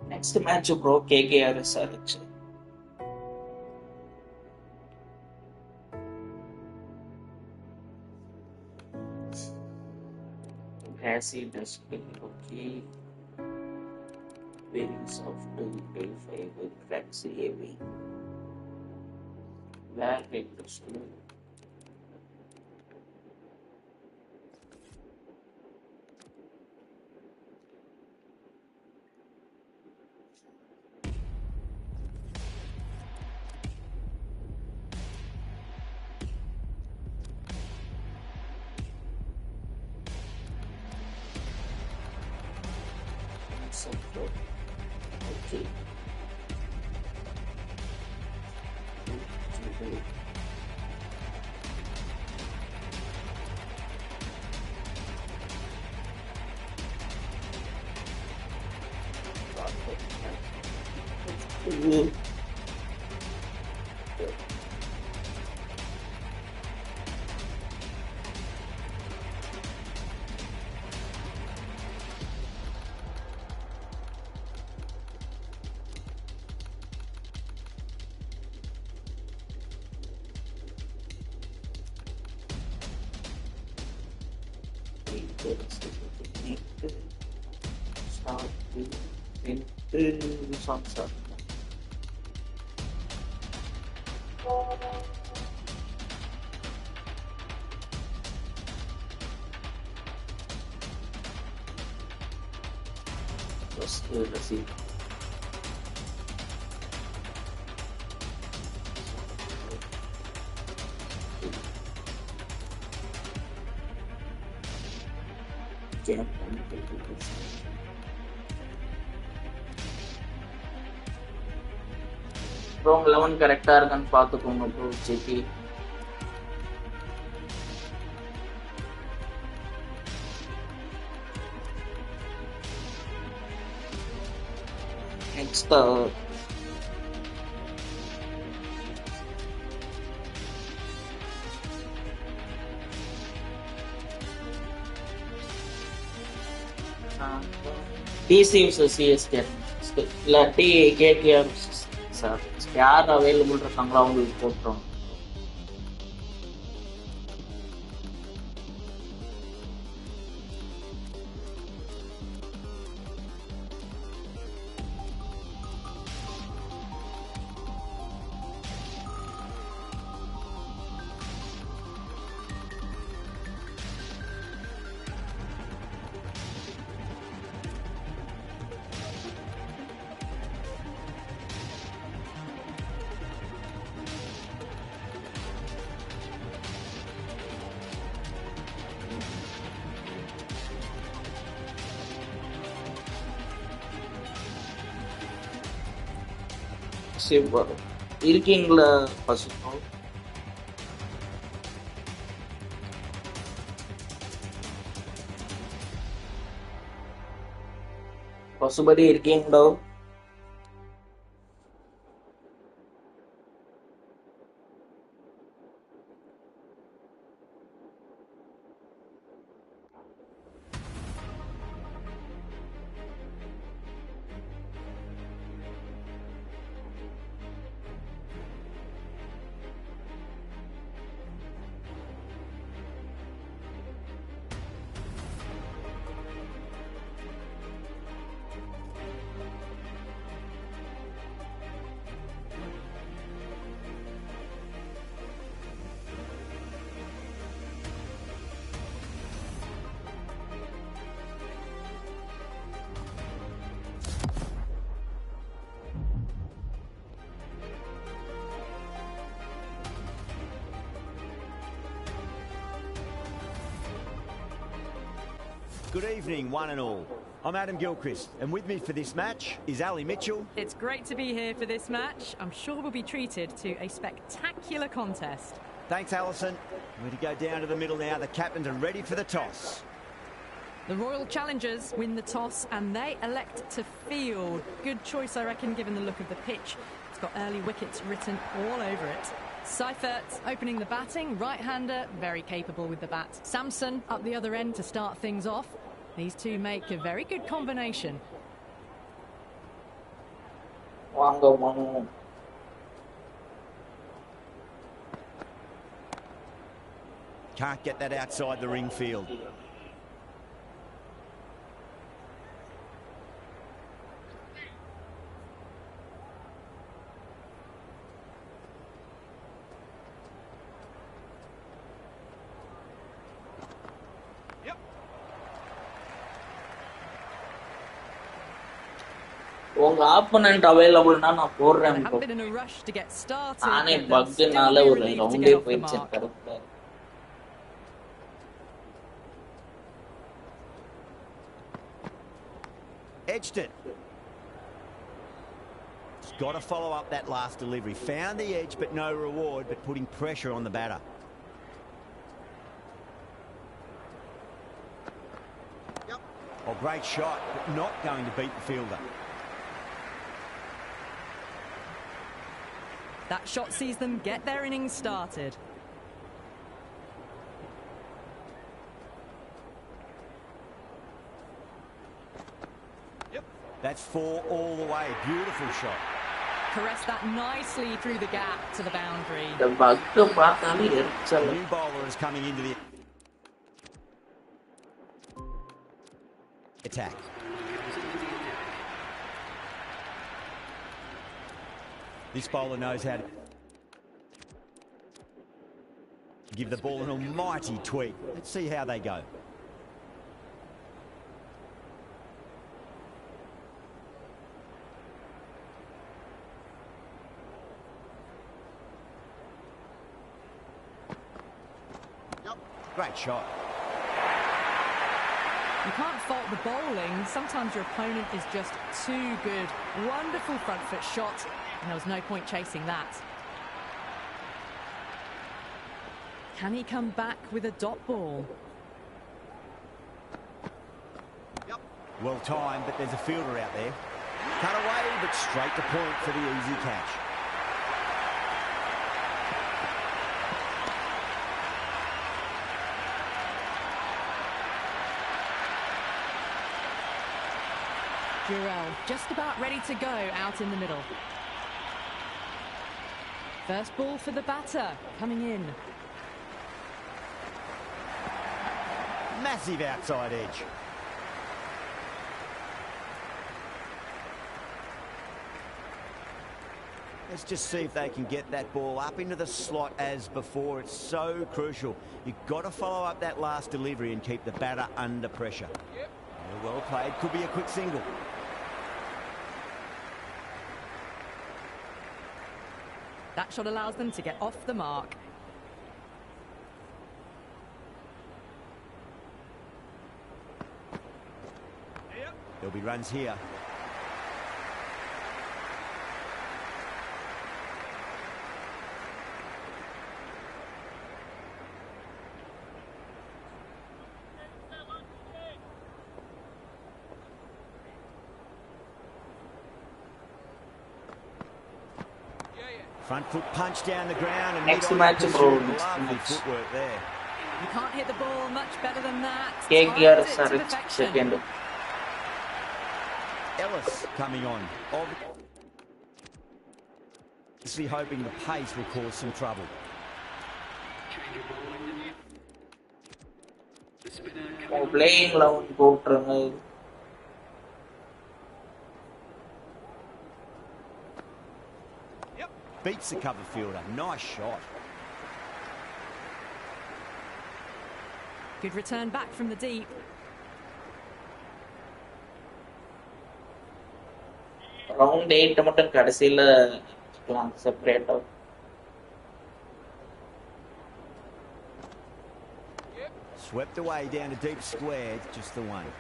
Next match bro, KKR selection. Grassy dust, okay. Very soft, very fiber, waxy heavy. Very interesting. Okay. Start with sunset. Just receive. Wrong 11 correct irukanu paathukonga bro JP. Next DC versus CSK. இல்லாட்டி KKR sir யார் available இருக்காங்களோ அவங்களுக்கு போட்டுரும். இருக்கீங்களா பசுபோ? பசுபதி இருக்கீங்களோ? Good evening, one and all. I'm Adam Gilchrist, and with me for this match is Ali Mitchell. It's great to be here for this match. I'm sure we'll be treated to a spectacular contest. Thanks, Alison. We're to go down to the middle now. The captains are ready for the toss. The Royal Challengers win the toss, and they elect to field. Good choice, I reckon, given the look of the pitch. It's got early wickets written all over it. Seifert opening the batting, right-hander, very capable with the bat. Samson up the other end to start things off. These two make a very good combination. வாங்க மனு. Can't get that outside the ring field. உங்க opponent அவைலபிள்னா நான் போடுறேன் bro. Been in a rush to get started. நானே பக்னால ஒரு ரவுண்டே போயிடுச்சு கரெக்ட்டா. Edged it. He's got to follow up that last delivery. Found the edge, but no reward, but putting pressure on the batter. Yep. Oh, great shot, but not going to beat the fielder. That shot sees them get their innings started. That's 4 all the way. Beautiful shot. Caress that nicely through the gap to the boundary. The bug பார்த்தாலே எரிச்சல். New bowler is coming into the attack. This bowler knows how to give the ball an almighty tweak. Let's see how they go. Great shot. You can't fault the bowling. Sometimes your opponent is just too good. Wonderful front foot shot, and there was no point chasing that. Can he come back with a dot ball? Well timed, but there's a fielder out there. Cut away, but straight to point for the easy catch. Durrell just about ready to go out in the middle. First ball for the batter, coming in. Massive outside edge. Let's just see if they can get that ball up into the slot as before. It's so crucial. You've got to follow up that last delivery and keep the batter under pressure. Yep. Well played. Could be a quick single. That shot allows them to get off the mark. There'll be runs here. Front foot punch down the ground and next match, bro. Lovely footwork there. You can't hit the ball much better than that. KKR second. Ellis coming on. Obviously hoping the pace will cause some trouble. Playing loud போட்றங்க. Beats the cover fielder. Nice shot. Good return back from the deep. Round 8 மட்டும் கடைசில separate ஆகும். Swept away down a deep square. Just the one.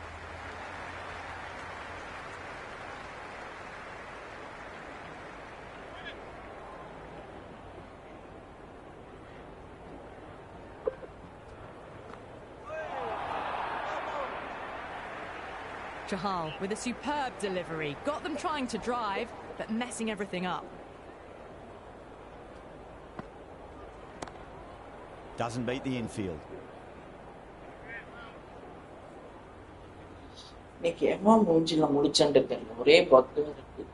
Chahal with a superb delivery. Got them trying to drive, but messing everything up. Doesn't beat the infield. இன்னைக்கு எம்மா மூஞ்சில முடிச்சேன்னு தெரியல. ஒரே பக்கு இருக்கு.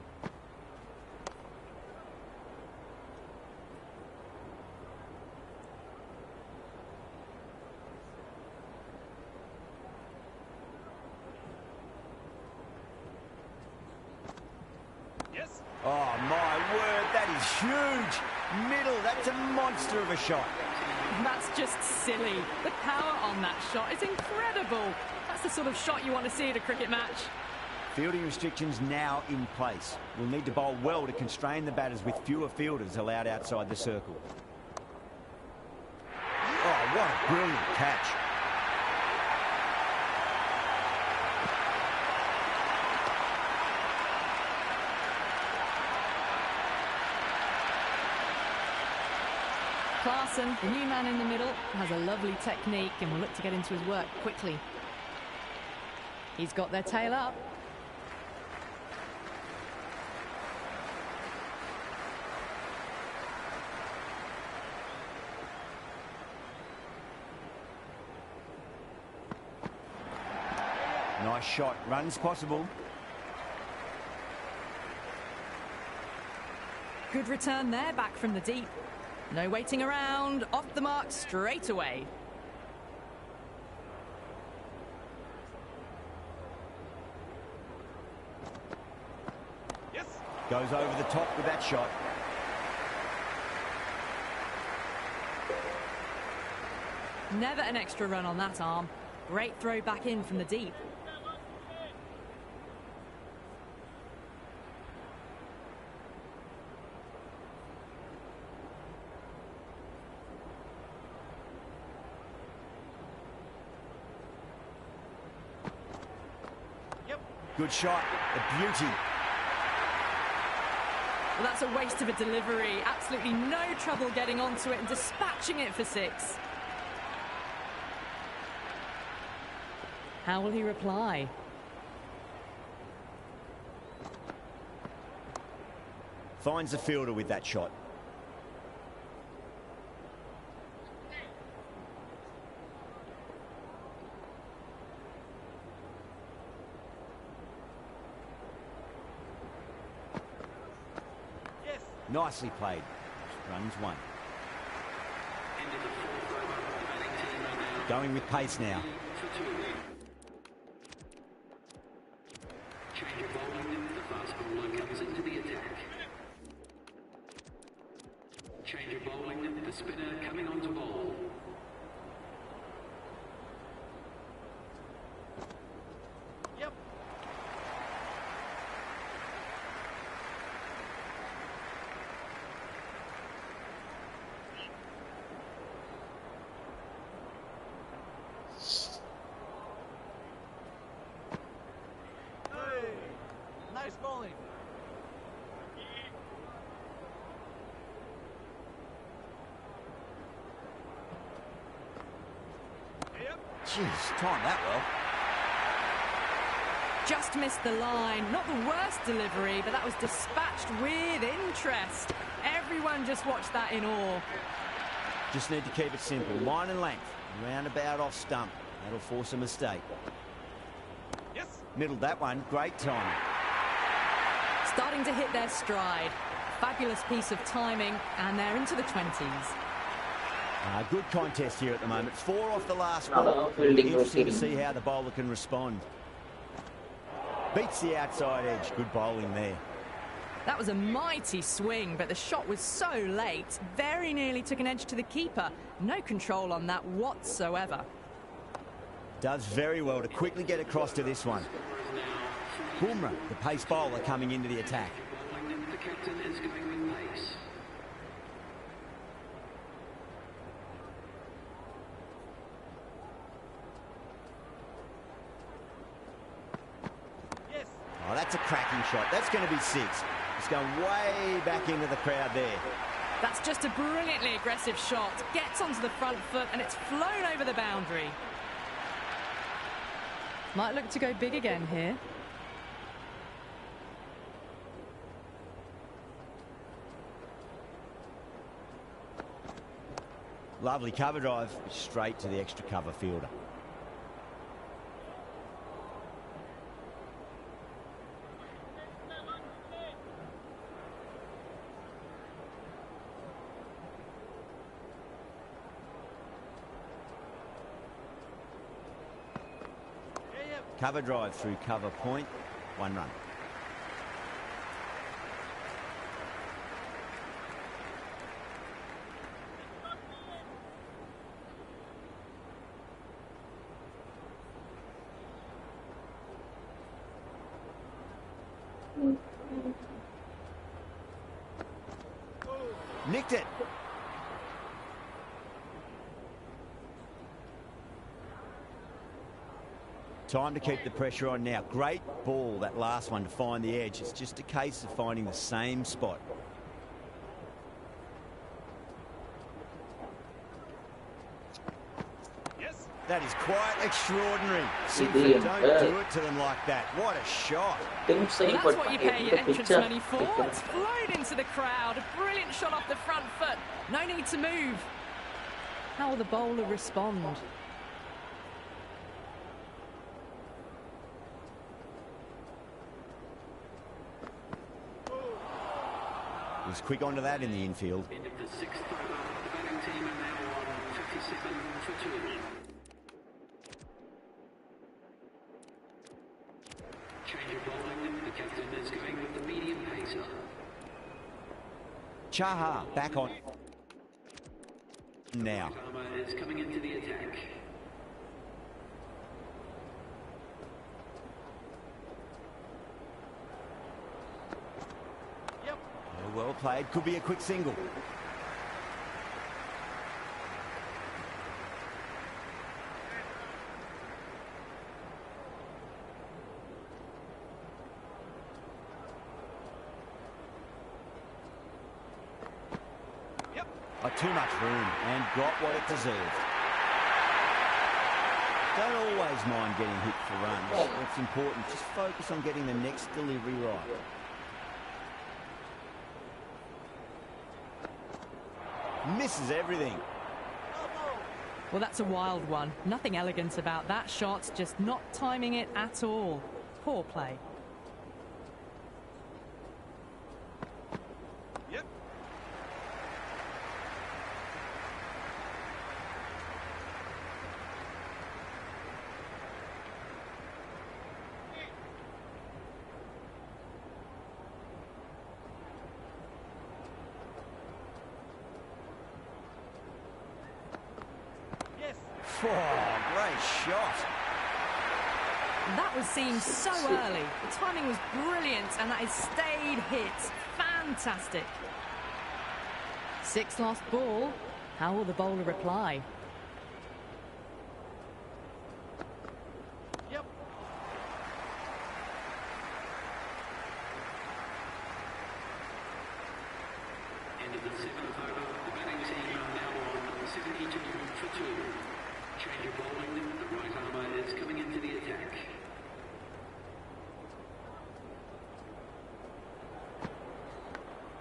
huge. Middle, that's a monster of a shot. That's just silly. The power on that shot is incredible. That's the sort of shot you want to see at a cricket match. Fielding restrictions now in place. We'll need to bowl well to constrain the batters with fewer fielders allowed outside the circle. Oh, what a brilliant catch. Clarkson, the new man in the middle, has a lovely technique and will look to get into his work quickly. He's got their tail up. Nice shot. Runs possible. Good return there, back from the deep. No waiting around, off the mark straight away. Yes. Goes over the top with that shot. Never an extra run on that arm. Great throw back in from the deep. Good shot, a beauty. Well, that's a waste of a delivery. Absolutely no trouble getting onto it and dispatching it for 6. How will he reply? Finds the fielder with that shot. Nicely played. Runs 1. Going with pace now. Change of bowling, the fast bowler comes into the attack. Change of bowling, the spinner coming on to bowl. Yep. Nice bowling. Jeez, timed that well. Just missed the line. Not the worst delivery, but that was dispatched with interest. Everyone just watched that in awe. Just need to keep it simple. Line and length. Roundabout off stump. That'll force a mistake. Yes. Middled that one. Great timing. Starting to hit their stride. Fabulous piece of timing, and they're into the 20s. Good contest here at the moment. 4 off the last Another ball. fielding Interesting to proceeding. see how the bowler can respond. Beats the outside edge. Good bowling there. That was a mighty swing, but the shot was so late. Very nearly took an edge to the keeper. No control on that whatsoever. Does very well to quickly get across to this one. Bumrah, the pace bowler, coming into the attack. The captain is going with pace. Yes. Oh, that's a cracking shot. That's going to be 6. It's going way back into the crowd there. That's just a brilliantly aggressive shot. Gets onto the front foot and it's flown over the boundary. Might look to go big again here. Lovely cover drive, straight to the extra cover fielder. Cover drive through cover point, 1 run. Nicked it. Time to keep the pressure on now. Great ball, that last one, to find the edge. It's just a case of finding the same spot. Yes. That is quite extraordinary. Seaford don't do it to them like that. What a shot. Didn't say, Well, but that's what you pay your entrance picture. money for. It's flown into the crowd. A brilliant shot off the front foot. No need to move. How will the bowler respond? He was quick onto that in the infield. End of the 6th over. The batting team are now on 57 for 2. Change of bowling. The captain is going with the medium pacer. Chaha back on now. Farmer is coming into the attack. Oh, well played. Could be a quick single. Too much room and got what it deserved. Don't always mind getting hit for runs. It's important. Just focus on getting the next delivery right. Misses everything. Well, that's a wild one. Nothing elegant about that shot, just not timing it at all. Poor play. Oh, great shot. That was seen so early. The timing was brilliant and that is stayed hit. Fantastic. 6th last ball. How will the bowler reply? End of the 7th over. The batting team are now on 72 for 2. Change of bowling. The right armour is coming into the attack.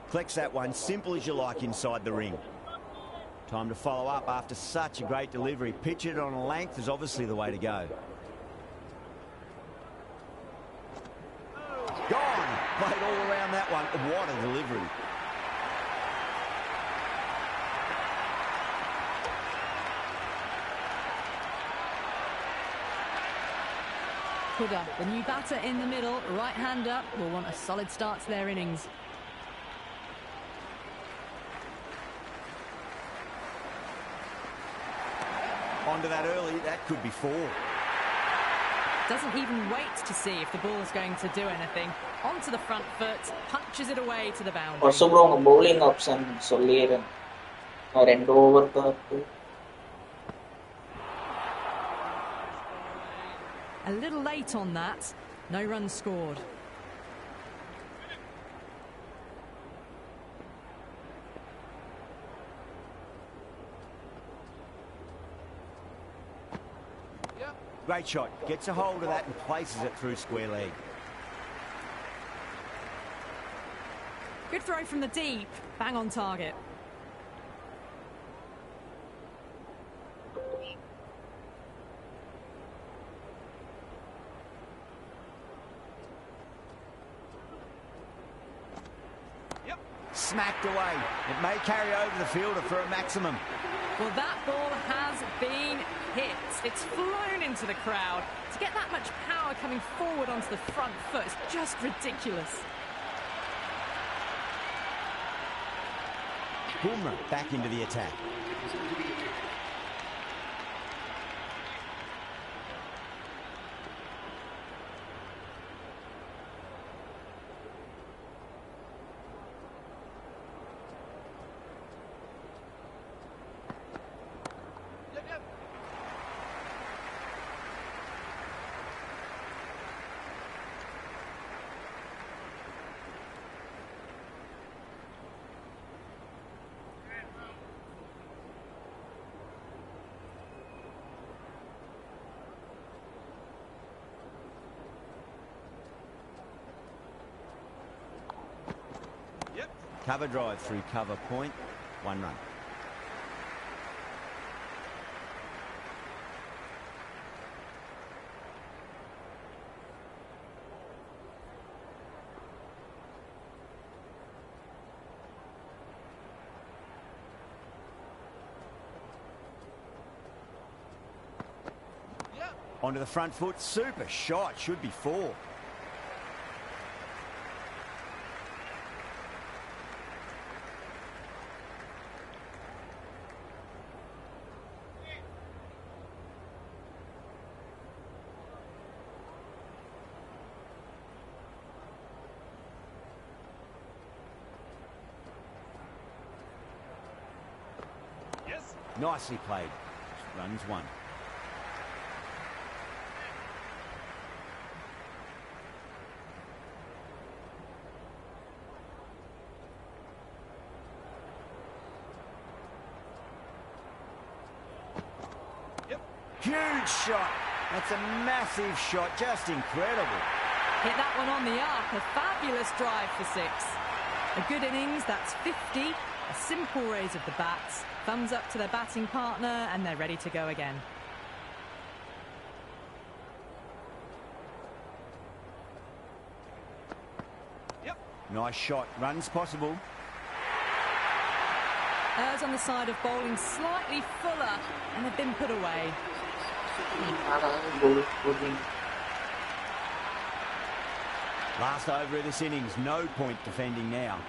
Collects that one, simple as you like, inside the ring. Time to follow up after such a great delivery. Pitch it on a length is obviously the way to go. Gone! Played all around that one. What a delivery. Hooder, the new batter in the middle, right-hander, will want a solid start to their innings. Onto that early, that could be 4. Doesn't even wait to see if the ball's going to do anything. Onto the front foot, punches it away to the boundary. Also bro, bowling option சொல்லிறேன். 2 over தான். A little late on that. No runs scored. Great shot. Gets a hold of that and places it through square leg. Good throw from the deep. Bang on target. Smacked away. It may carry over the fielder for a maximum. Well, that ball has been hit. It's flown into the crowd. To get that much power coming forward onto the front foot is just ridiculous. Bumrah back into the attack. Cover drive through cover point. 1 run. Onto the front foot. Super shot. Should be 4. Nicely played. Runs 1. Huge shot. That's a massive shot. Just incredible. Hit that one on the arc. A fabulous drive for 6. A good innings. That's 50. A simple raise of the bats. Thumbs up to their batting partner, and they're ready to go again. Nice shot. Runs possible. Errs on the side of bowling slightly fuller, and they've been put away. Last over of this innings. No point defending now.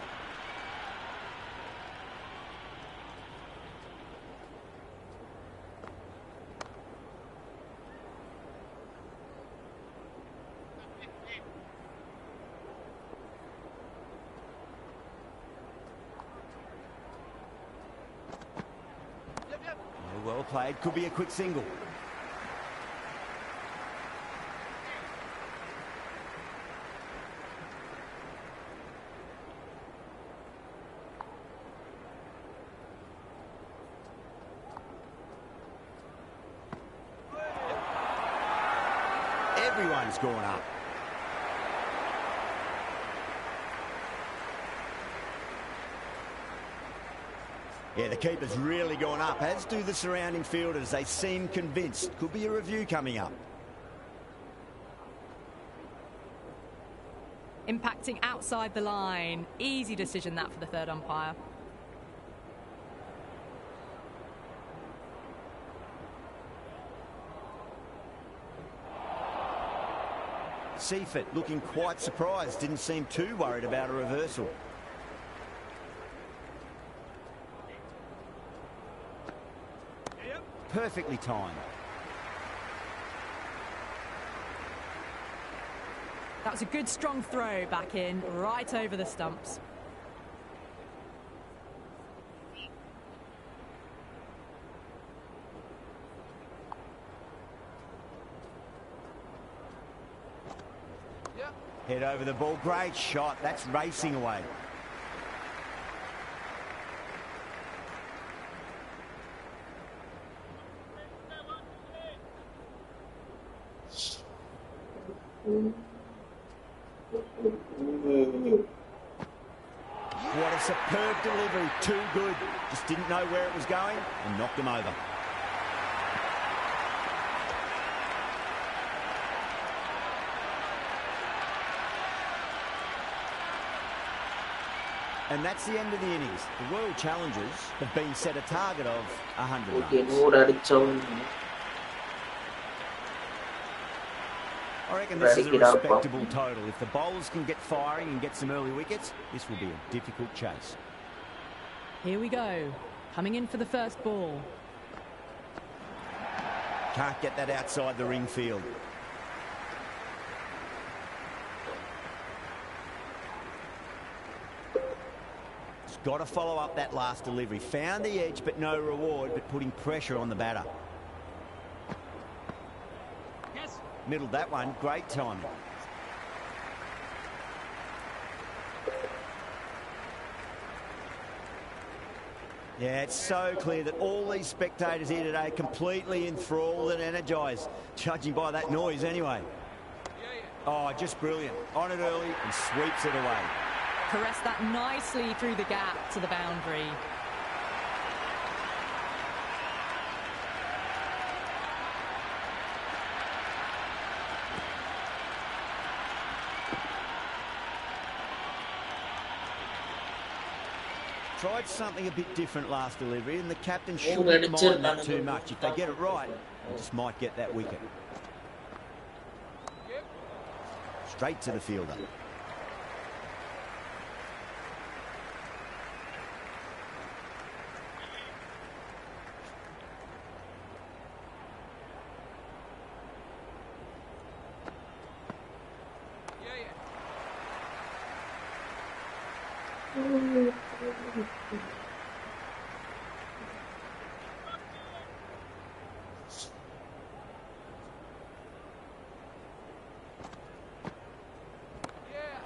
Well played. Could be a quick single. Everyone's gone up. Yeah, the keeper's really gone up, as do the surrounding fielders. They seem convinced. Could be a review coming up. Impacting outside the line. Easy decision that for the third umpire. Seifert looking quite surprised. Didn't seem too worried about a reversal. Perfectly timed. That was a good strong throw back in, right over the stumps. Head over the ball. Great shot. That's racing away. What a superb delivery. Too good. Just didn't know where it was going and knocked him over. And that's the end of the innings. The World Challengers have been set a target of 100 runs. I reckon this is a respectable total. If the bowlers can get firing and get some early wickets, this will be a difficult chase. Here we go. Coming in for the first ball. Can't get that outside the ring field. He's got to follow up that last delivery. Found the edge, but no reward, but putting pressure on the batter. Middled that one. Great timing. Yeah, it's so clear that all these spectators here today are completely enthralled and energised, judging by that noise anyway. Oh, just brilliant. On it early and sweeps it away. caressed that nicely through the gap to the boundary. Tried something a bit different last delivery, and the captain shouldn't mind that too much. If they get it right, they just might get that wicket. Straight to the fielder.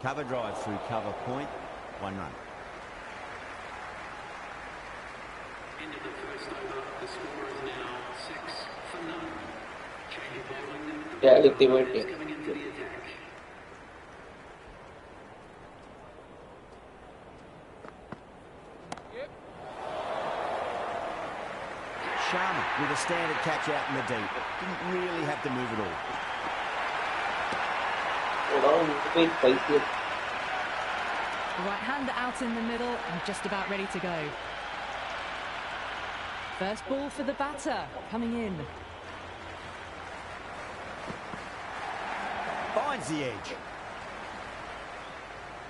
Cover drive through cover point, 1 run. End of the first over, the score is now 6 for none. Change of bowling, Yeah, the ultimate. is coming into the attack. Sharma with a standard catch out in the deep. Didn't really have to move at all. The right hander out in the middle and just about ready to go. First ball for the batter coming in. Finds the edge.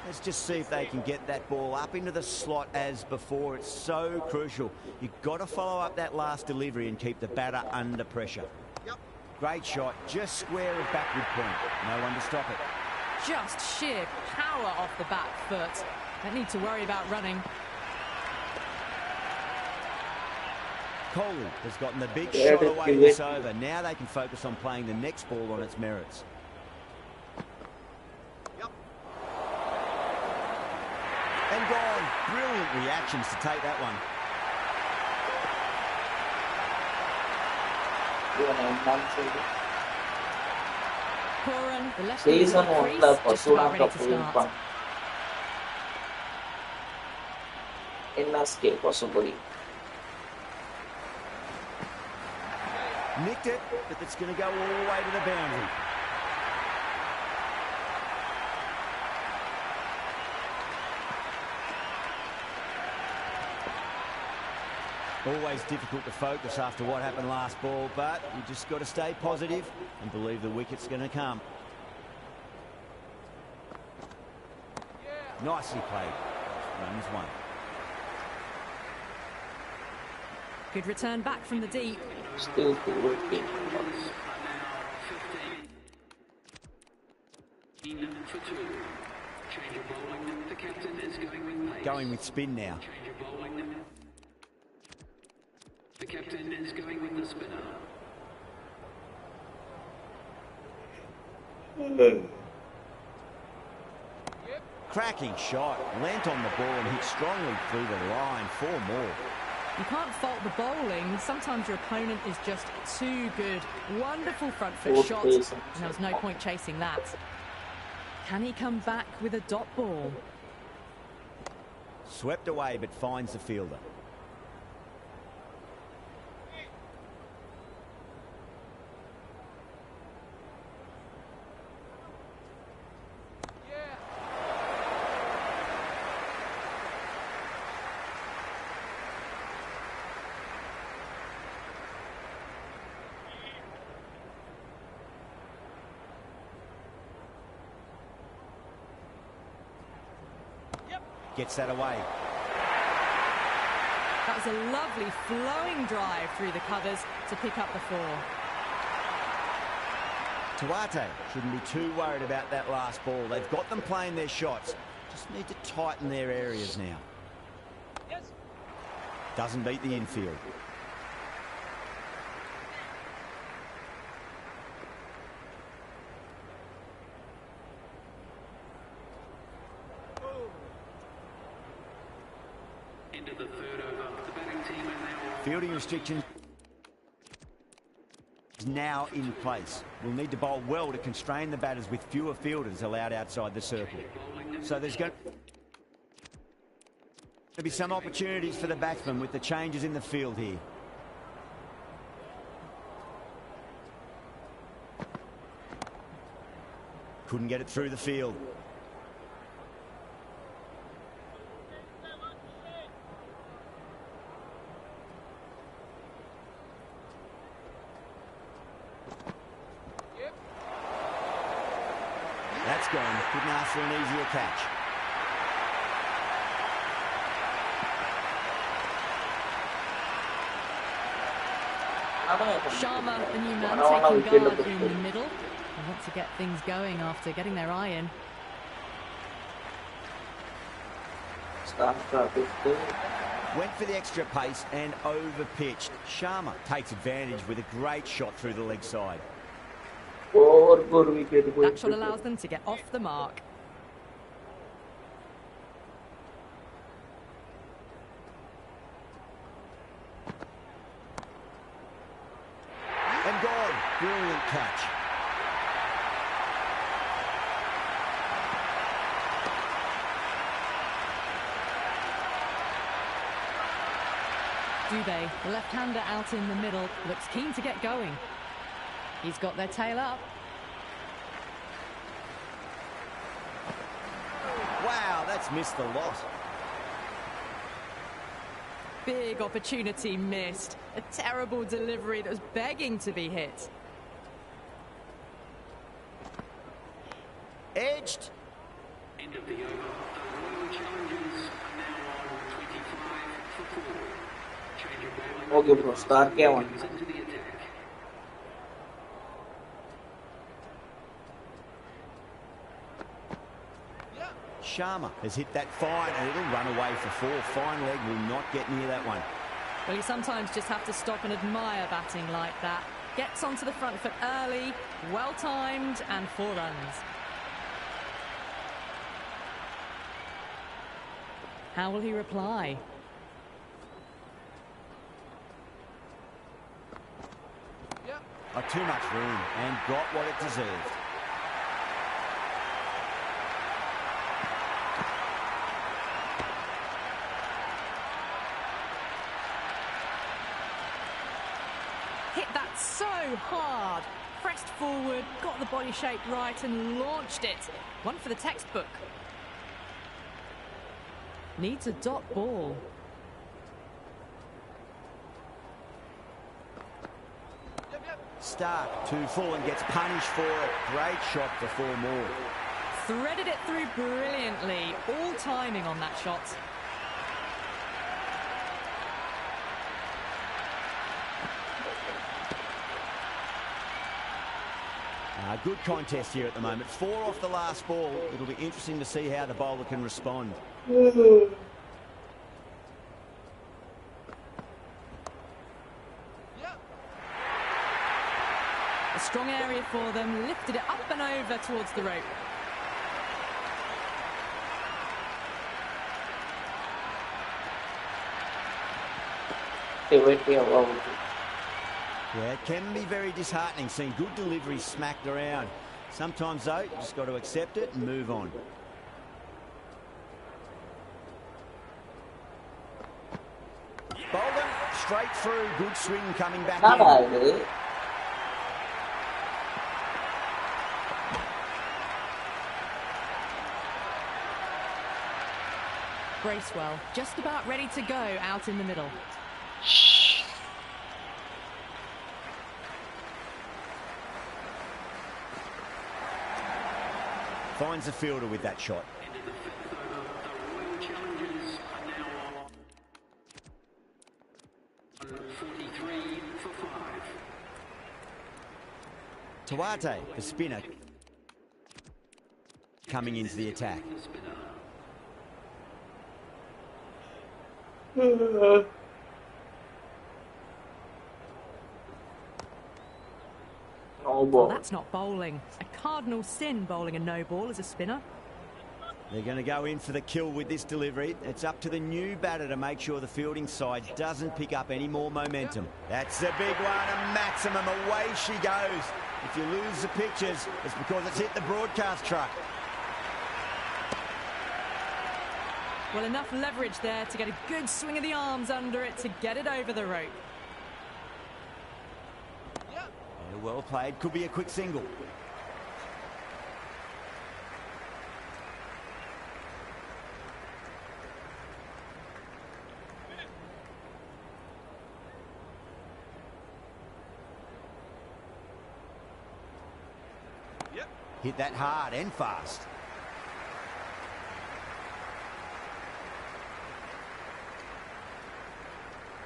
Let's just see if they can get that ball up into the slot as before. It's so crucial. You've got to follow up that last delivery and keep the batter under pressure. Great shot, just square of backward point. No one to stop it. Just sheer power off the back foot. Don't need to worry about running. Kohli has gotten the big shot away this over. Now they can focus on playing the next ball on its merits. And gone. Brilliant reactions to take that one. Coran, the left Season crease, 1 just about ready to start. NSK possibly. Nicked it, but it's going to go all the way to the boundary. Always difficult to focus after what happened last ball, but you just got to stay positive and believe the wicket's going to come. Nicely played. Runs 1. Good return back from the deep. Still working. For 2. Change of bowling, the captain is going with pace. Going with spin now. Change of bowling. The captain is going with the spinner. Cracking shot. Leant on the ball and hit strongly through the line. 4 more. You can't fault the bowling. Sometimes your opponent is just too good. Wonderful front foot shot, and there was no point chasing that. Can he come back with a dot ball? Swept away but finds the fielder. Gets that away. That was a lovely flowing drive through the covers to pick up the 4. Tuate shouldn't be too worried about that last ball. They've got them playing their shots. Just need to tighten their areas now. Doesn't beat the infield. Into the third over, the batting team are now... Fielding restrictions is now in place. We'll need to bowl well to constrain the batters with fewer fielders allowed outside the circle. So there's going... There'll be some opportunities for the batsman with the changes in the field here. Couldn't get it through the field. That's gone. Couldn't ask for an easier catch. Sharma, the new man, taking guard in the middle. They want to get things going after getting their eye in. Went for the extra pace and over-pitched. Sharma takes advantage with a great shot through the leg side. That shot allows them to get off the mark. And gone. Brilliant catch. Dubé, the left-hander out in the middle, looks keen to get going. He's got their tail up. Wow, that's missed the lot. Big opportunity missed. A terrible delivery that was begging to be hit. Edged. End of the over. The Royal Challengers are now on 25 for 4. Change of bowling. Okay bro, start kya one. Comes into the attack. Sharma has hit that fine and it'll run away for 4. Fine leg will not get near that one. Well, you sometimes just have to stop and admire batting like that. Gets onto the front foot early, well-timed, and 4 runs. How will he reply? Too much room and got what it deserved. Hit that so hard. Pressed forward, got the body shape right and launched it. One for the textbook. Needs a dot ball. Stark too full and gets punished for it. Great shot for 4 more. Threaded it through brilliantly. All timing on that shot. Good contest here at the moment. 4 off the last ball. It'll be interesting to see how the bowler can respond. A strong area for them, lifted it up and over towards the rope. Yeah, it can be very disheartening seeing good delivery smacked around. Sometimes, though, you just got to accept it and move on. Bolden, straight through. Good swing coming back in. Bracewell, just about ready to go out in the middle. Finds the fielder with that shot. Into the 5th over. The Royal Challengers are now on 43 for 5. Tawate, the spinner, coming into the attack. The spinner. Well, that's not bowling. A cardinal sin bowling a no ball as a spinner. They're going to go in for the kill with this delivery. It's up to the new batter to make sure the fielding side doesn't pick up any more momentum. That's a big one, a maximum. Away she goes. If you lose the pictures, it's because it's hit the broadcast truck. Well, enough leverage there to get a good swing of the arms under it to get it over the rope. Yeah, well played. Could be a quick single. Hit that hard and fast.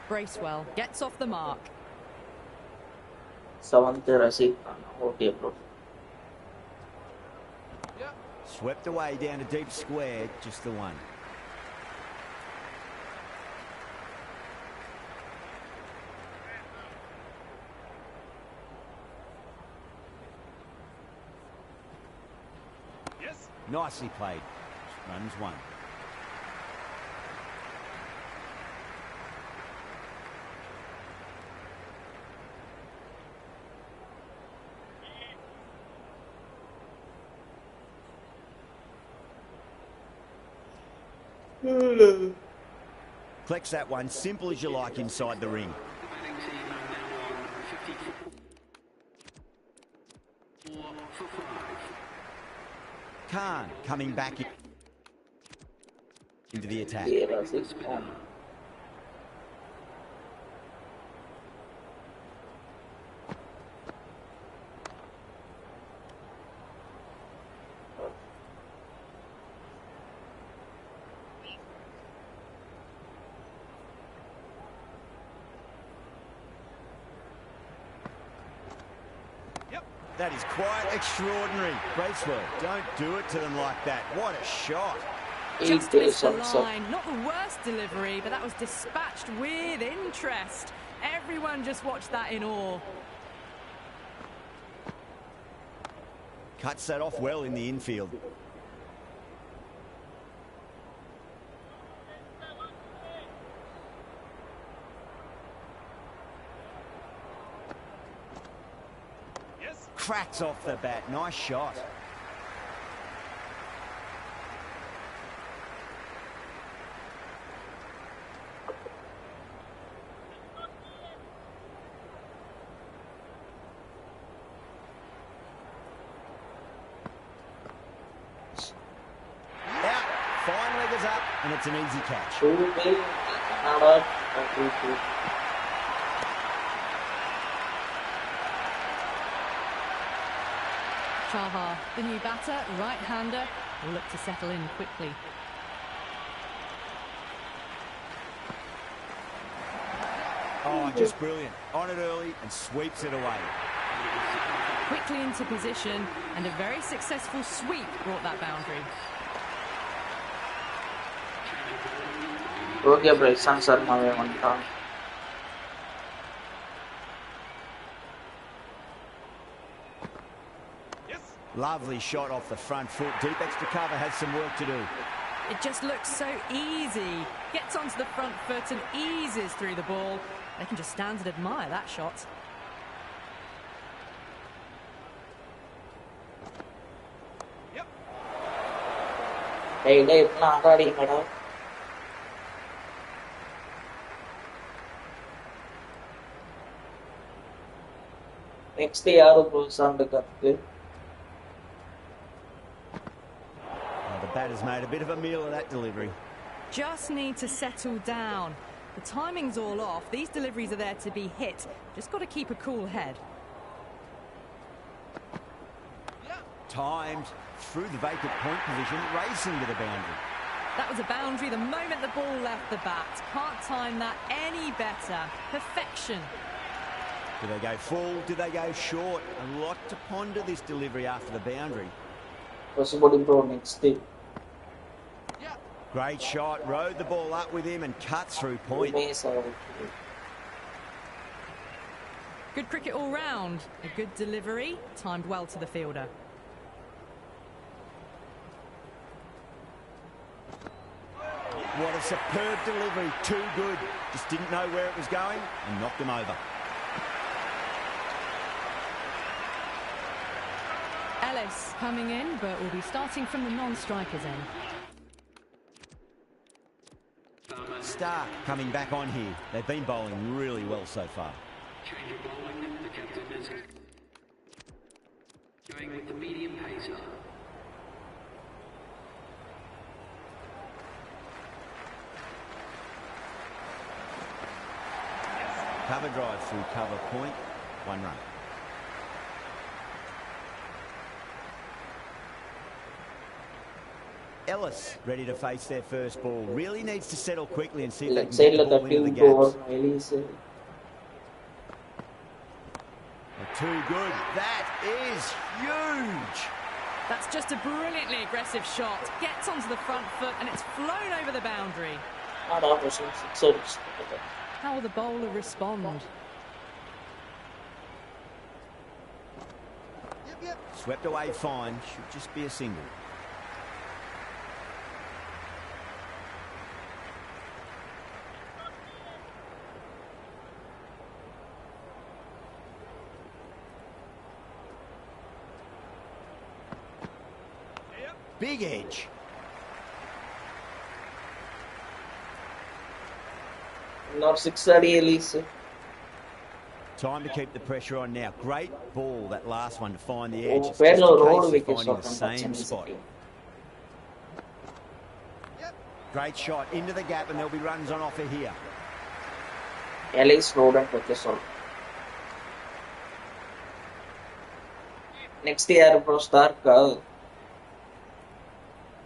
Bracewell gets off the mark. 7th Rashid Khan. Okay, bro. Swept away down to deep square, just the one. Yes. Nicely played. Runs one. Collects that one, simple as you like inside the ring. Khan coming back into the attack. Yeah, Rashid Khan. That is quite extraordinary. Bracewell, don't do it to them like that. What a shot. Just missed the line. Not the worst delivery, but that was dispatched with interest. Everyone just watched that in awe. Cuts that off well in the infield. Cracks off the bat. Nice shot. Out. Fine leg is up, and it's an easy catch. Chahar, the new batter, right-hander, will look to settle in quickly. Oh, just brilliant. On it early and sweeps it away. Quickly into position, and a very successful sweep brought that boundary. Okay, bro. Sir, my Lovely shot off the front foot. Deep extra cover has some work to do. It just looks so easy. Gets onto the front foot and eases through the ball. They can just stand and admire that shot. Yep. Hey, not ready, madam. Next day, yaru sound the Batter's made a bit of a meal of that delivery. Just need to settle down. The timing's all off. These deliveries are there to be hit. Just got to keep a cool head. Timed through the vacant point position, racing to the boundary. That was a boundary the moment the ball left the bat. Can't time that any better. Perfection. Do they go full? Do they go short? A lot to ponder this delivery after the boundary. Possibly bro next day. Great shot, rode the ball up with him and cut through point. Good cricket all round. A good delivery, timed well to the fielder. What a superb delivery, too good. Just didn't know where it was going and knocked him over. Ellis coming in, but will be starting from the non-striker's end. Stark coming back on here. They've been bowling really well so far. Change of bowling. The captain is going with the medium pacer. Cover drive through cover point. 1 run. Ellis ready to face their first ball. Really needs to settle quickly and see if they can get the ball into the gaps. Too good. That is huge. That's just a brilliantly aggressive shot. Gets onto the front foot and it's flown over the boundary. How will the bowler respond? Swept away fine. Should just be a single. Big edge. Not 6:30 Elise. Time to keep the pressure on now. Great ball, that last one, to find the edge. It's just a case of finding the same spot. Great shot into the gap, and there'll be runs on offer here. Elise road and focus on. Next year, bro, Stark.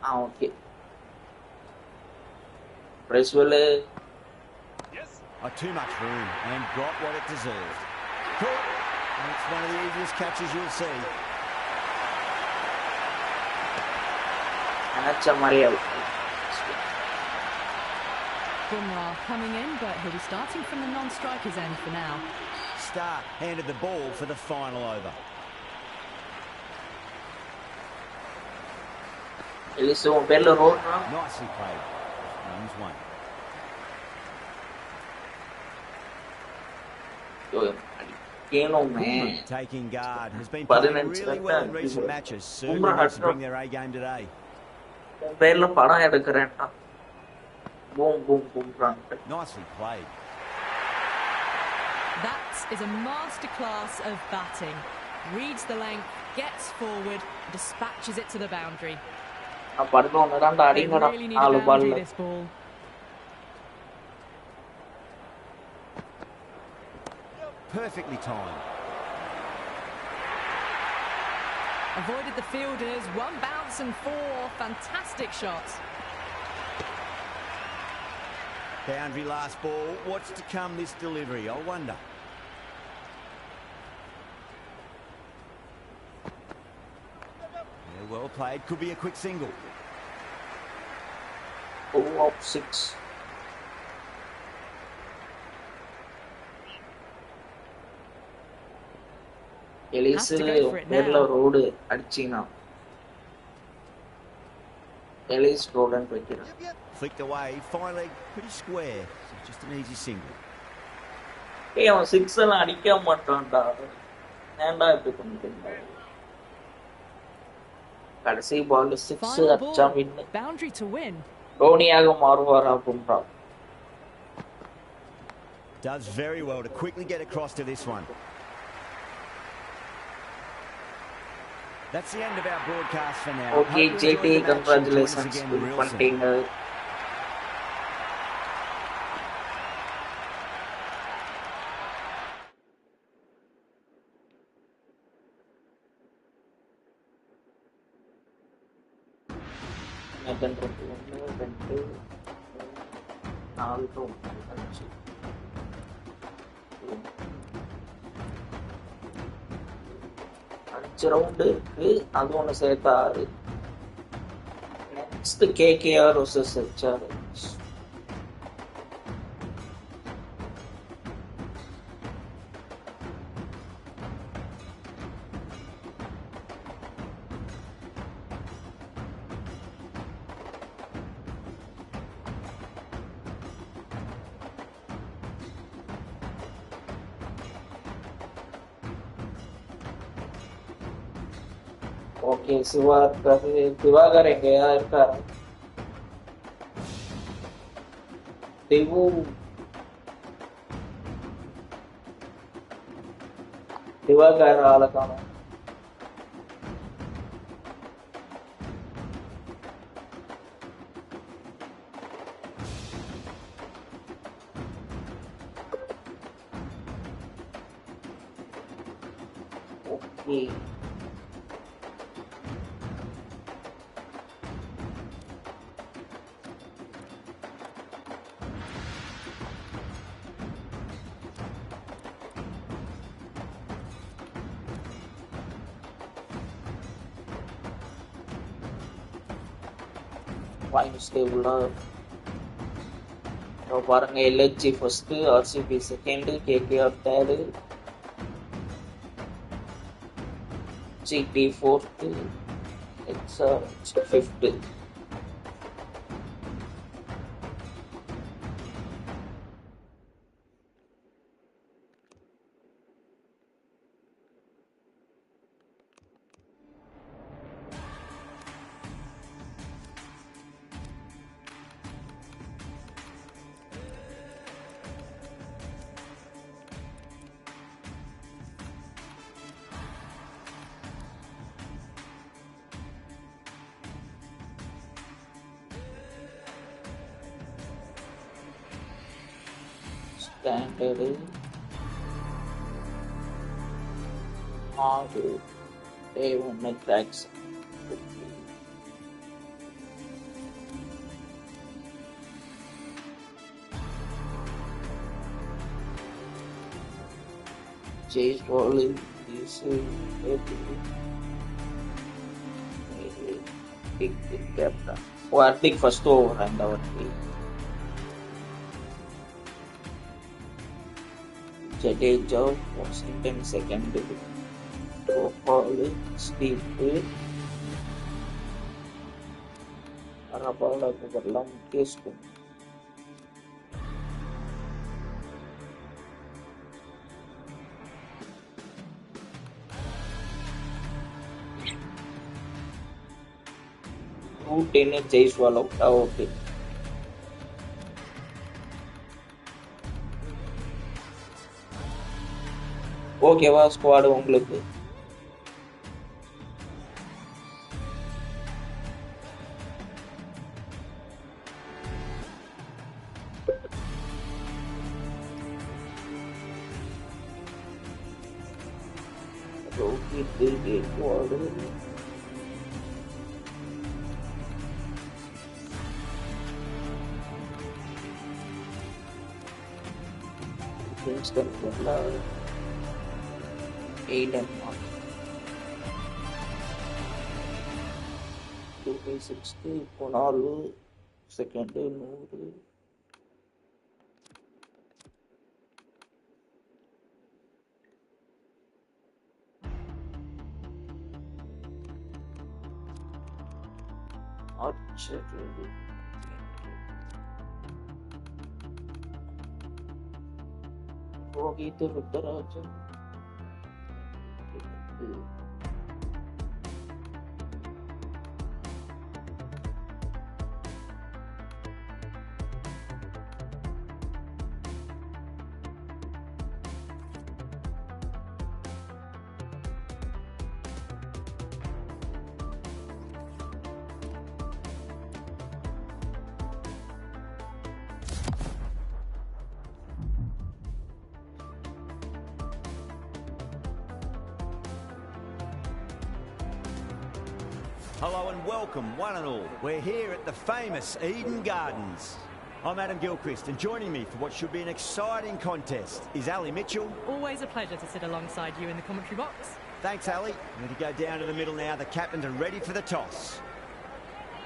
Okay. Bracewell. Too much room and got what it deserved. Cool. And it's one of the easiest catches you'll see. And that's a Maria. Bumrah coming in, but he'll be starting from the non-strikers end for now. Stark handed the ball for the final over. Elise, Bella road now. Nicely played. Runs one. Taking guard has been playing really well in recent matches. Certainly wants to bring their A game today. Boom, boom, boom, run. Nicely played. That is a masterclass of batting. Reads the length, gets forward, dispatches it to the boundary. They really need a boundary this ball. Perfectly timed. Avoided the fielders, 1 bounce and 4 fantastic shots. Boundary last ball. What's to come this delivery? I wonder. Yeah, well played. Could be a quick single. Oh, 6. Elise Bella road Adchina. Elise road and Pekina. Flicked away, fine leg, pretty square. So just an easy single. Hey, on 6 and Adika Matanda. And I become the see ball 6 ball. Boundary to win. Doniago Marvara Bumrah. Does very well to quickly get across to this one. That's the end of our broadcast for now. Okay, JT, congratulations. Container. Round அது ஒன்று சேர்த்தாரு. Next KKR versus HRH. Okay, Sivagar எங்கேயா இருக்காரு? दिवाकर आला कानो okay points டேபிள்ல பாருங்க LHC first RCB second KKR third GT fourth XR fifth standard 6 day 1 cracks Chase bowling is big captain. Hardik first over and our team. Jadeja Washington second. Bowling Steve Arabala berlam case. Tennis Jaiswal out. Okay. ஓகேவா squad உங்களுக்கு Kingston Butler, Aiden on 260 Konalu second 100 Archer Rohit Rudrajan Hello and welcome, one and all. We're here at the famous Eden Gardens. I'm Adam Gilchrist, and joining me for what should be an exciting contest is Ali Mitchell. Always a pleasure to sit alongside you in the commentary box. Thanks, Ali. We're going to go down to the middle now. The captains are ready for the toss.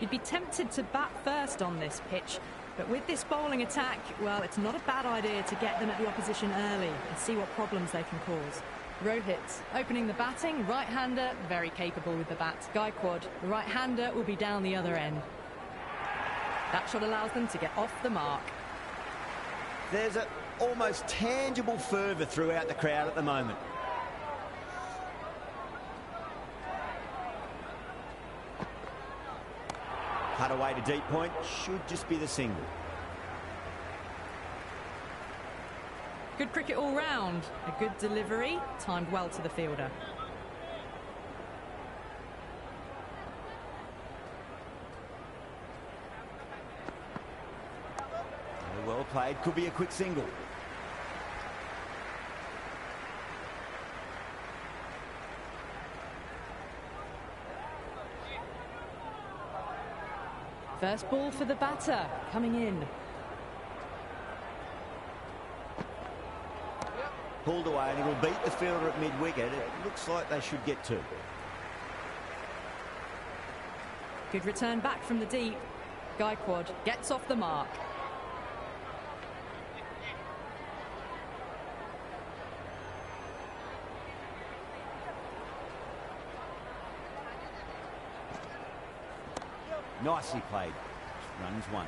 You'd be tempted to bat first on this pitch, but with this bowling attack, well, it's not a bad idea to get them at the opposition early and see what problems they can cause. Rohit opening the batting, right-hander, very capable with the bat. Gaikwad, the right-hander, will be down the other end. That shot allows them to get off the mark. There's an almost tangible fervour throughout the crowd at the moment. Cut away to deep point, should just be the single. Good cricket all round. A good delivery, timed well to the fielder. Very well played. Could be a quick single. First ball for the batter, coming in. Pulled away and he will beat the fielder at mid-wicket. It looks like they should get two. Good return back from the deep. Gaikwad gets off the mark. Nicely played. Runs one.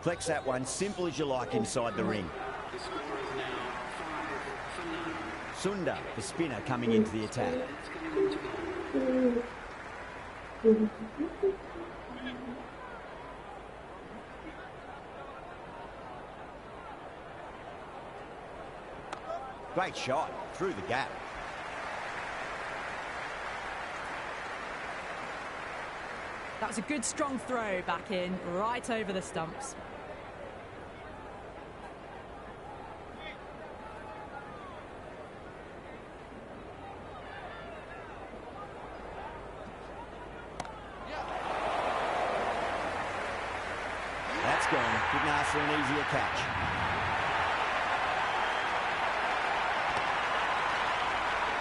Flex that one, simple as you like inside the ring. The score is now 5 for none. Sunda, the spinner, coming into the attack. It's coming into goal. Great shot through the gap. That was a good strong throw back in, right over the stumps. That's gone. Couldn't ask for an easier catch.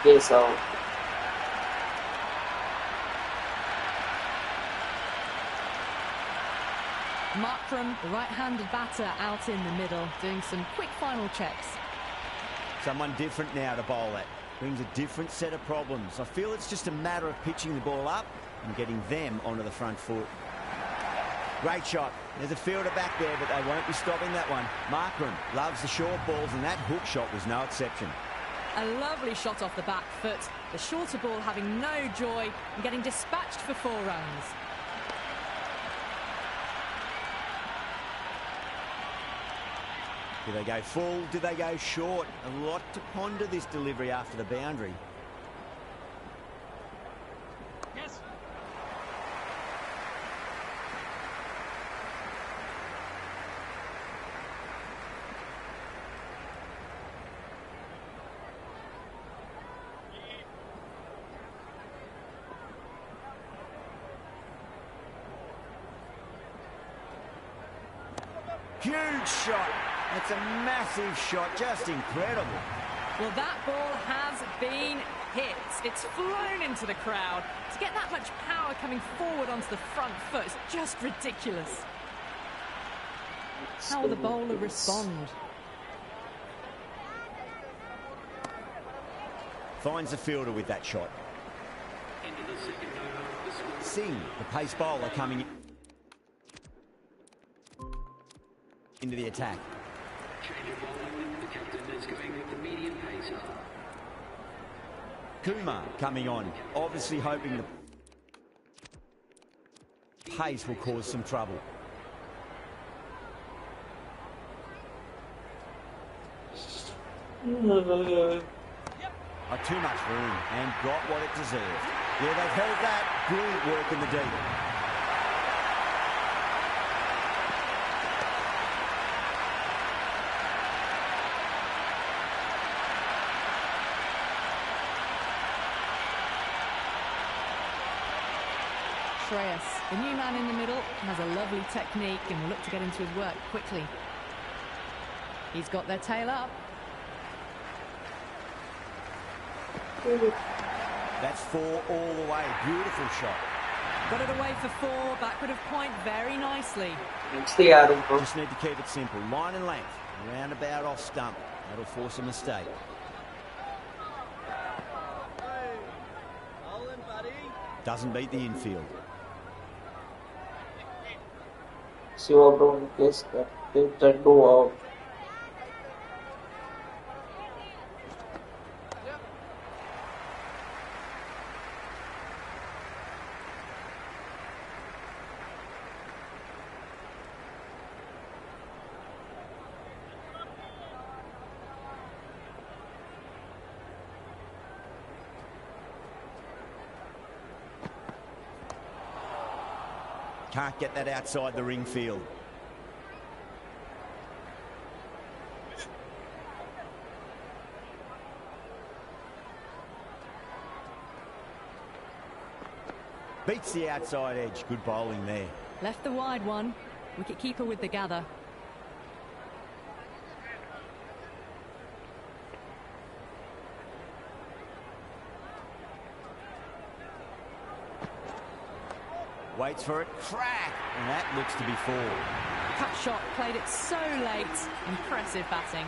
Case out. Markram, the right-handed batter, out in the middle, doing some quick final checks. Someone different now to bowl at. Brings a different set of problems. I feel it's just a matter of pitching the ball up and getting them onto the front foot. Great shot. There's a fielder back there, but they won't be stopping that one. Markram loves the short balls, and that hook shot was no exception. A lovely shot off the back foot. The shorter ball having no joy and getting dispatched for 4 runs. Do they go full? Do they go short? A lot to ponder this delivery after the boundary. Yes. Huge shot. It's a massive shot, just incredible. Well, that ball has been hit. It's flown into the crowd. To get that much power coming forward onto the front foot is just ridiculous. How will the bowler respond? Finds the fielder with that shot. Into the second over. The score Singh, the pace bowler, coming into the attack. change of bowling. The captain is going with the medium pacer. Kumar coming on, obviously hoping the pace will cause some trouble. Too much room and got what it deserved. Yeah, they've held that. Brilliant work in the deep. Shreyas, the new man in the middle, has a lovely technique and will look to get into his work quickly. He's got their tail up. That's 4 all the way. Beautiful shot. Got it away for 4, backward of point very nicely. Just need to keep it simple. Line and length. Roundabout off stump. That'll force a mistake. Doesn't beat the infield. Shiva Brown gets that. They try to go out. Can't get that outside the ring field. Beats the outside edge. Good bowling there. Left the wide one. Wicket keeper with the gather. Waits for it. Crack! And that looks to be 4. Cut shot, played it so late. Impressive batting.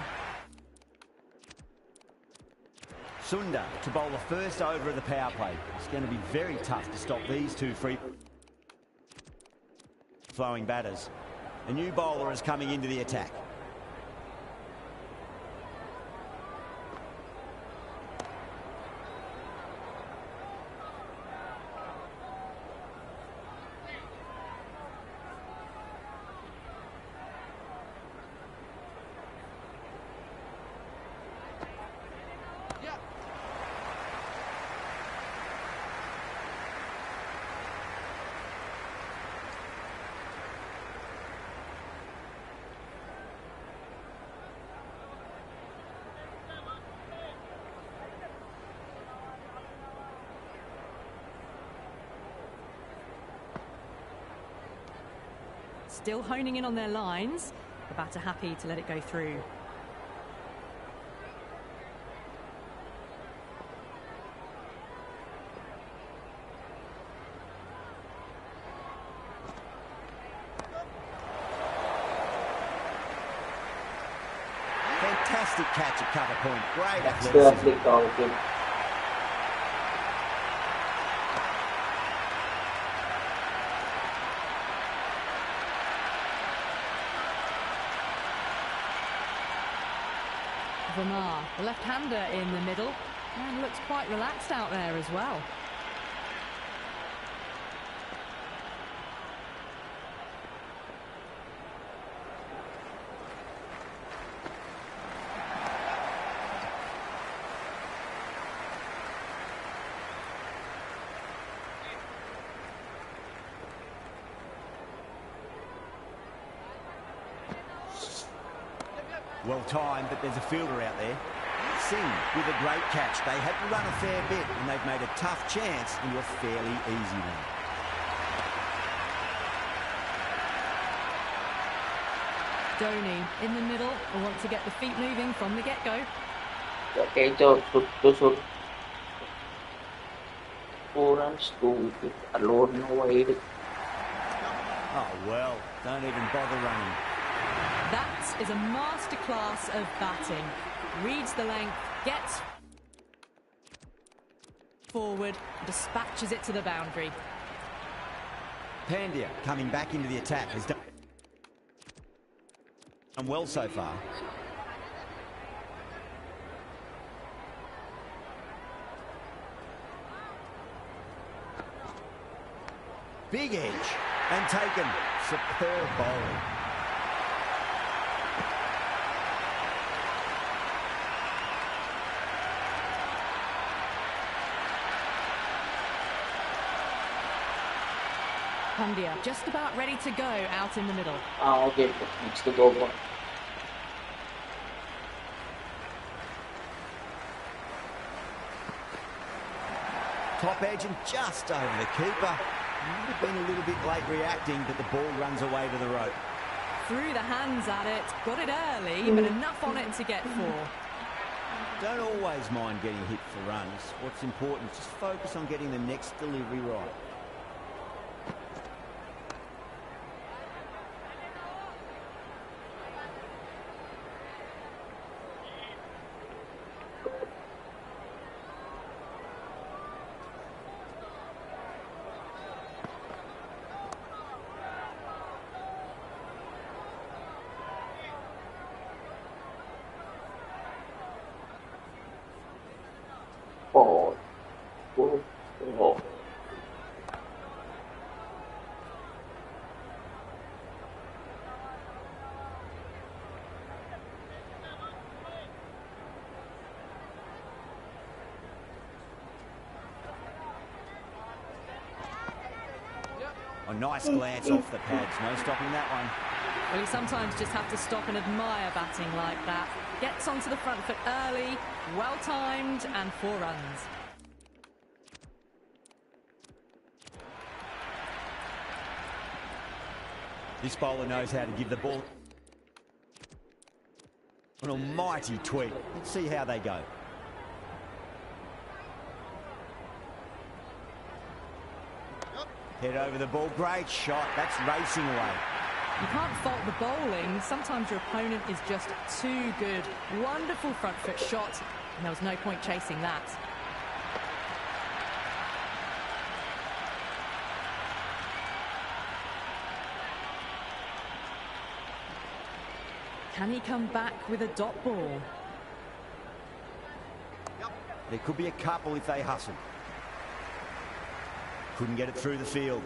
Sunda to bowl the first over of the power play. It's going to be very tough to stop these two free-flowing batters. A new bowler is coming into the attack. Still honing in on their lines. The batter happy to let it go through. Fantastic catch at cover point. Great Still athleticism. flicked out him. Verma, the left-hander in the middle, and looks quite relaxed out there as well. Well timed, but there's a fielder out there. Singh with a great catch. They had to run a fair bit, and they've made a tough chance into a fairly easy one. Dhoni in the middle will want to get the feet moving from the get-go. Okay, so shoot. 4 runs, 2 wickets, alone, no wide. Oh, well, don't even bother running. That is a masterclass of batting. Reads the length, gets forward, dispatches it to the boundary. Pandya coming back into the attack has done well so far. Big edge and taken. Superb bowling. Pandya just about ready to go out in the middle. Okay, next to go for. Top edge and just over the keeper. Might have been a little bit late reacting, but the ball runs away to the rope. Threw the hands at it, got it early, but enough on it to get 4. Don't always mind getting hit for runs. What's important is just focus on getting the next delivery right. Oh. A nice glance off the pads. No stopping that one. Well, you sometimes just have to stop and admire batting like that. Gets onto the front foot early, well timed, and 4 runs. This bowler knows how to give the ball an almighty tweak. Let's see how they go. Head over the ball. Great shot. That's racing away. You can't fault the bowling. Sometimes your opponent is just too good. Wonderful front foot shot, and there was no point chasing that. Can he come back with a dot ball? There could be a couple if they hustle. Couldn't get it through the field.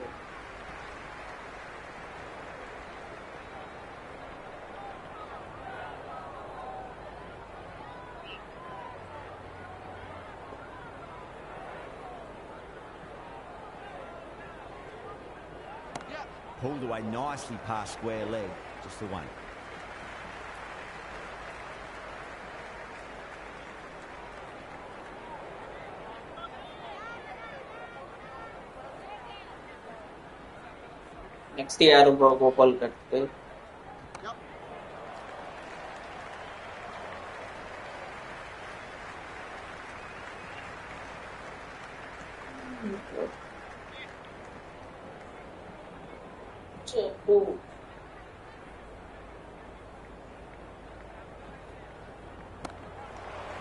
Pulled away nicely past square leg. Just the one. Next year, bro, Gopal Katte.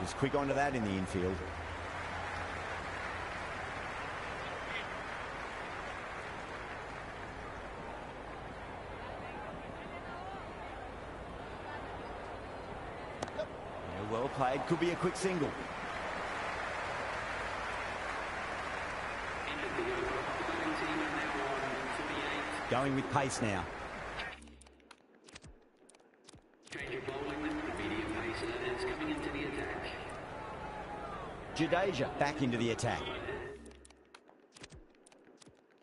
Was quick onto that in the infield. Well played. Could be a quick single. Going with pace now. Change of bowling. The medium pacer is coming into the attack. Jadeja back into the attack.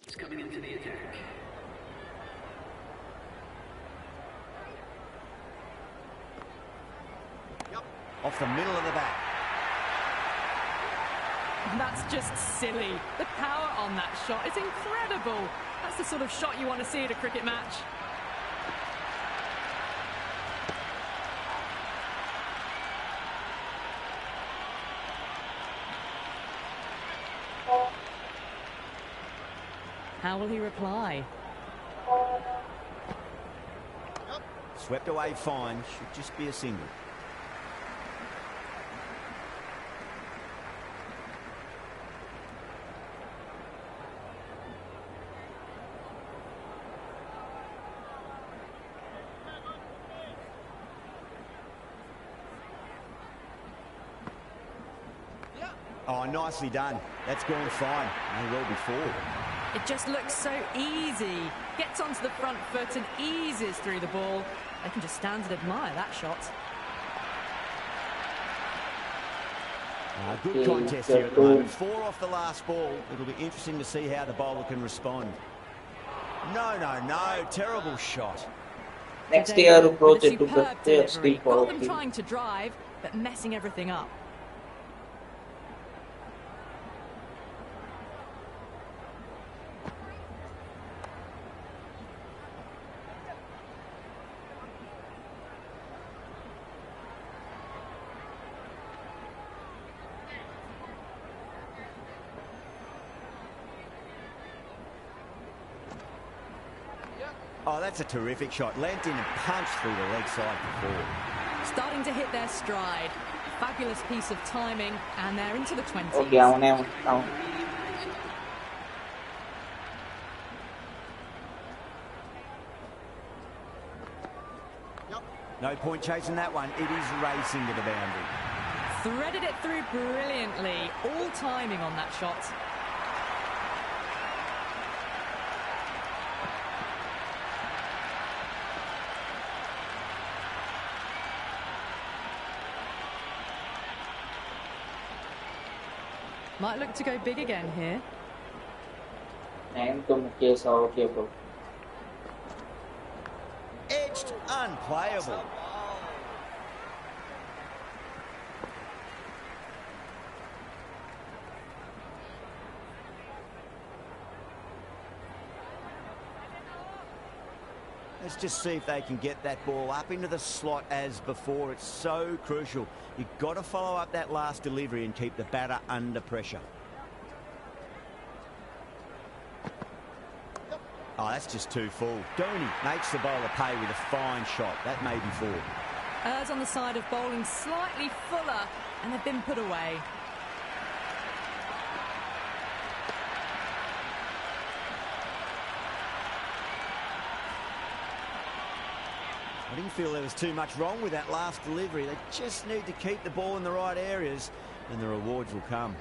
It's coming into the attack. Off the middle of the bat. That's just silly. The power on that shot is incredible. That's the sort of shot you want to see at a cricket match. How will he reply? Swept away fine. Should just be a single. Oh, nicely done. That's gone fine. May well be forward. It just looks so easy. Gets onto the front foot and eases through the ball. They can just stand and admire that shot. Good contest here at the moment. 4 off the last ball. It'll be interesting to see how the bowler can respond. No. Terrible shot. Next year, approach it to Superb the delivery. still Got for them trying to drive, but messing everything up. Oh, that's a terrific shot. Leant in and punched through the leg side for 4. Starting to hit their stride. Fabulous piece of timing, and they're into the 20s. Okay, down. No point chasing that one. It is racing to the boundary. Threaded it through brilliantly. All timing on that shot. Might look to go big again here. 9 to Mukesh, okay, bro. Edged, unplayable. Let's just see if they can get that ball up into the slot as before. It's so crucial. You've got to follow up that last delivery and keep the batter under pressure. Oh, that's just too full. Dooney makes the bowler pay with a fine shot. That may be four. Errs on the side of bowling slightly fuller, and they've been put away. I didn't feel there was too much wrong with that last delivery. They just need to keep the ball in the right areas, and the rewards will come.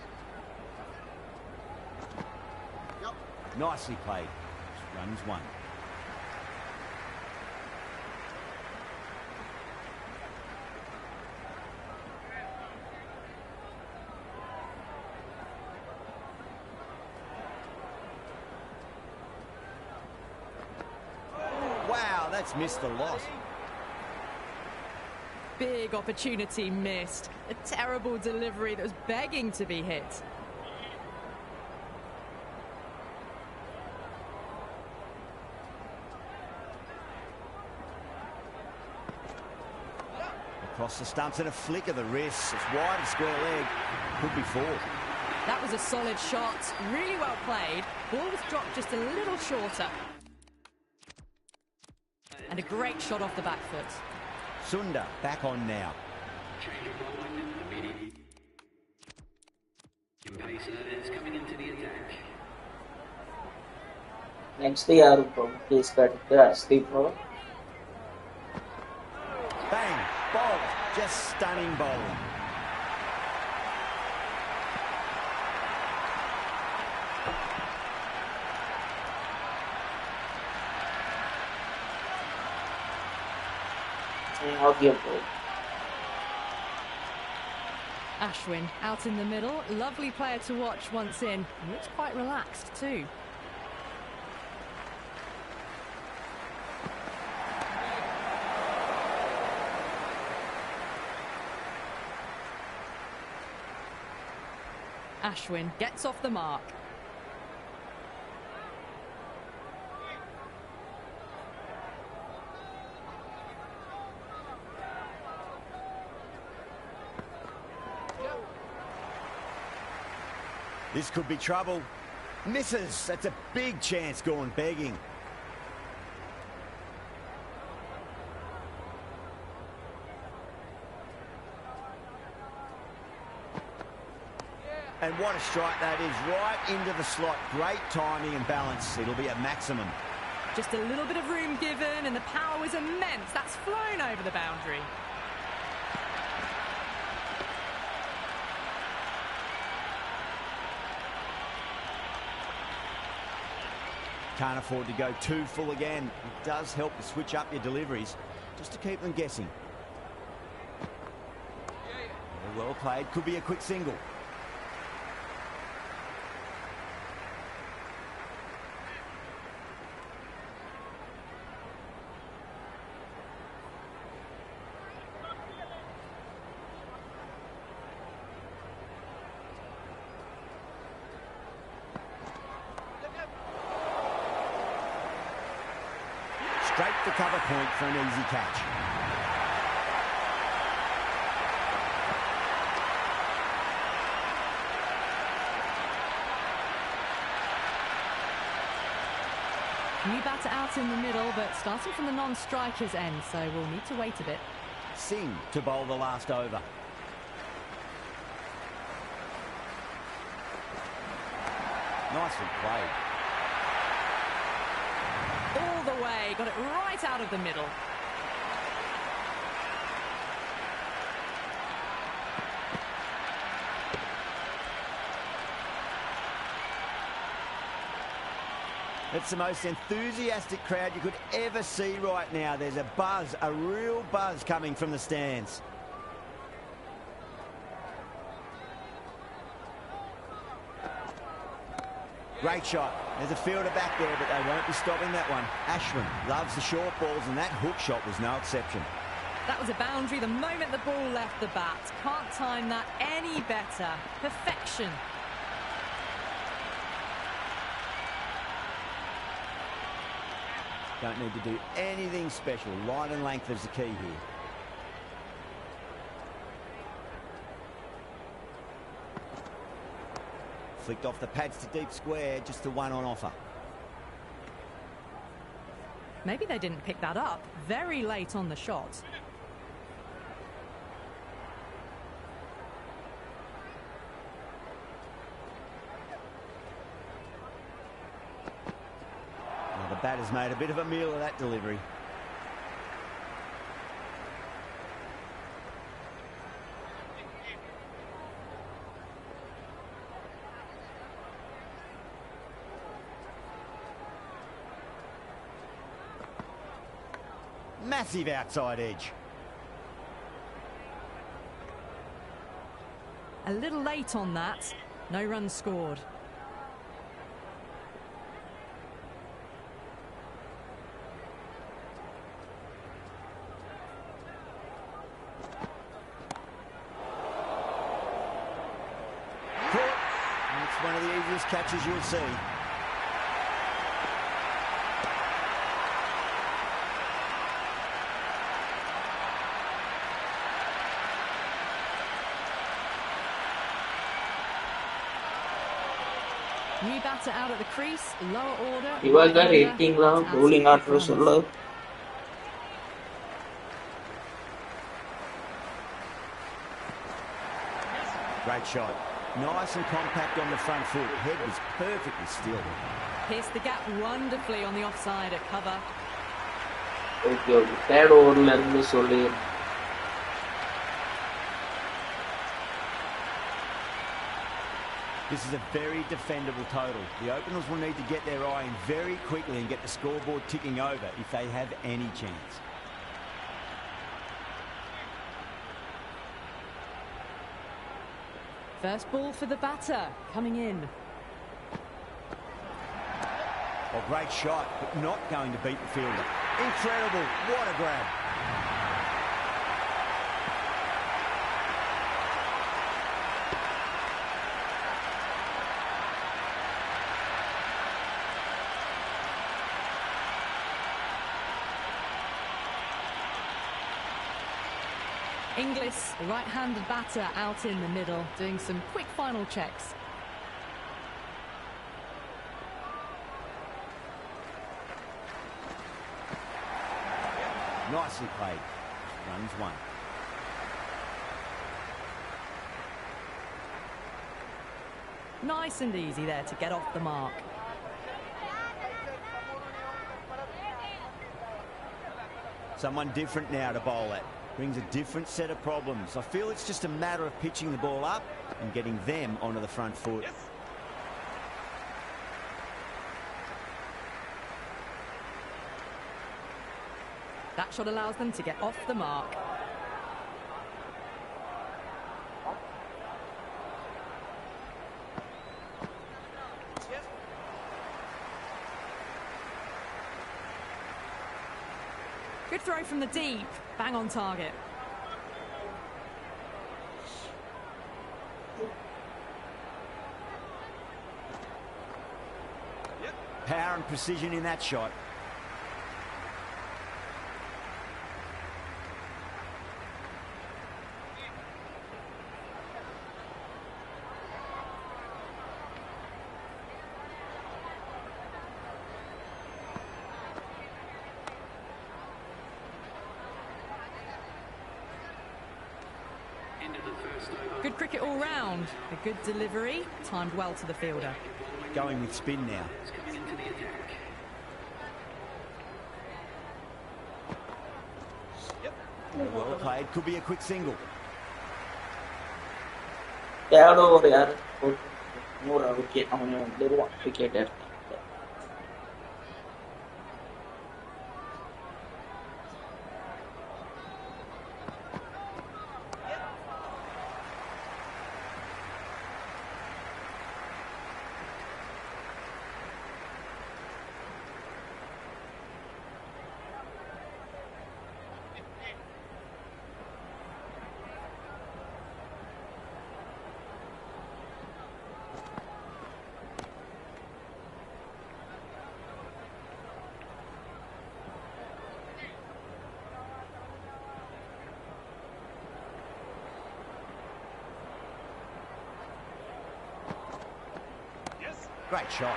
Nicely played. Runs one. Wow, that's missed a lot. Big opportunity missed. A terrible delivery that was begging to be hit. Across the stumps and a flick of the wrist. It's wide and square leg. Could be four. That was a solid shot. Really well played. Ball was dropped just a little shorter. And a great shot off the back foot. Sunda back on now. Change of bowling, immediate. Pacer is coming into the attack. Next yaru bro, Mukesh batting Steve bro. Bang! Bowled. Just stunning bowling. Okay, bro. Ashwin out in the middle. Lovely player to watch once in. Looks quite relaxed too. Ashwin gets off the mark. This could be trouble. Misses. That's a big chance gone begging. And what a strike that is, right into the slot. Great timing and balance. It'll be at maximum. Just a little bit of room given, and the power was immense. That's flown over the boundary. Can't afford to go too full again. It does help to switch up your deliveries, just to keep them guessing. Well played. Could be a quick single. Straight to cover point for an easy catch. New batter out in the middle, but starting from the non-striker's end, so we'll need to wait a bit. Singh to bowl the last over. Nicely played. All the way, got it right out of the middle. It's the most enthusiastic crowd you could ever see right now. There's a buzz, a real buzz coming from the stands. Great shot. There's a fielder back there, but they won't be stopping that one. Ashman loves the short balls, and that hook shot was no exception. That was a boundary the moment the ball left the bat. Can't time that any better. Perfection. Don't need to do anything special. Line and length is the key here. Flicked off the pads to deep square, just the one on offer. Maybe they didn't pick that up very late on the shot. Well, the batter's made a bit of a meal of that delivery. Massive outside edge. A little late on that. No runs scored. Caught. It's one of the easiest catches you'll see. New batter out at the crease, lower order. இவங்க ரேட்டிங்ல bowling ஆடுற சொல்ல Great shot. Nice and compact on the front foot. Head was perfectly still. Pierced the gap wonderfully on the offside at cover. Okay okay third ஓவர்ல இருந்து சொல்லி This is a very defendable total. The openers will need to get their eye in very quickly and get the scoreboard ticking over if they have any chance. First ball for the batter, coming in. Oh, great shot, but not going to beat the fielder. Incredible. What a grab. Inglis, the right-handed batter, out in the middle, doing some quick final checks. Nicely played. Runs one. Nice and easy there to get off the mark. Someone different now to bowl at. Brings a different set of problems. I feel it's just a matter of pitching the ball up and getting them onto the front foot. That shot allows them to get off the mark. Good throw from the deep, bang on target. Power and precision in that shot. Good cricket all round. A good delivery, timed well to the fielder. Going with spin now. Well played. Could be a quick single. Third over யாரு 100 wicket அவன் வந்துருவான் wicket Great shot.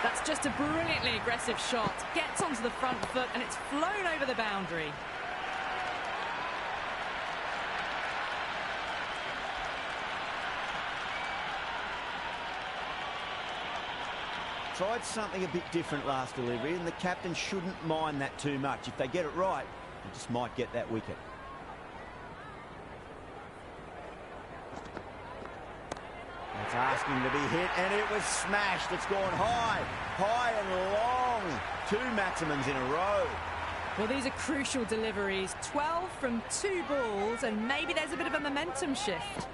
That's just a brilliantly aggressive shot. Gets onto the front foot and it's flown over the boundary. Tried something a bit different last delivery, and the captain shouldn't mind that too much. If they get it right, they just might get that wicket. It's asking to be hit, and it was smashed. It's gone high, high and long. 2 maximums in a row. Well, these are crucial deliveries. 12 from 2 balls, and maybe there's a bit of a momentum shift.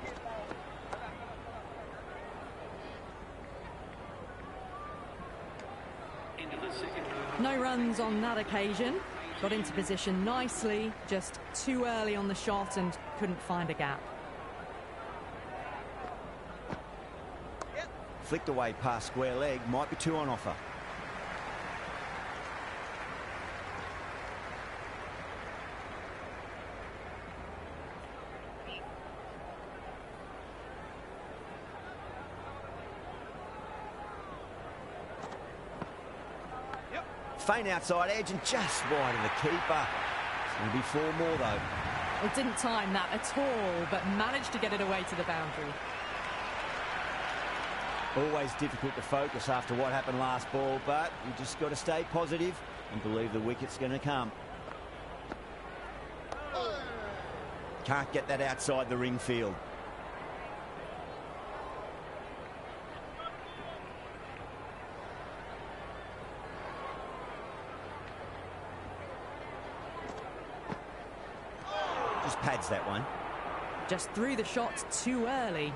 No runs on that occasion. Got into position nicely, just too early on the shot and couldn't find a gap. Flicked away past square leg, might be 2 on offer. Faint outside edge and just wide of the keeper. It's going to be 4 more though. Well, didn't time that at all, but managed to get it away to the boundary. Always difficult to focus after what happened last ball, but you just got to stay positive and believe the wicket's going to come. Can't get that outside the ring field. Just pads that one. Just threw the shot too early.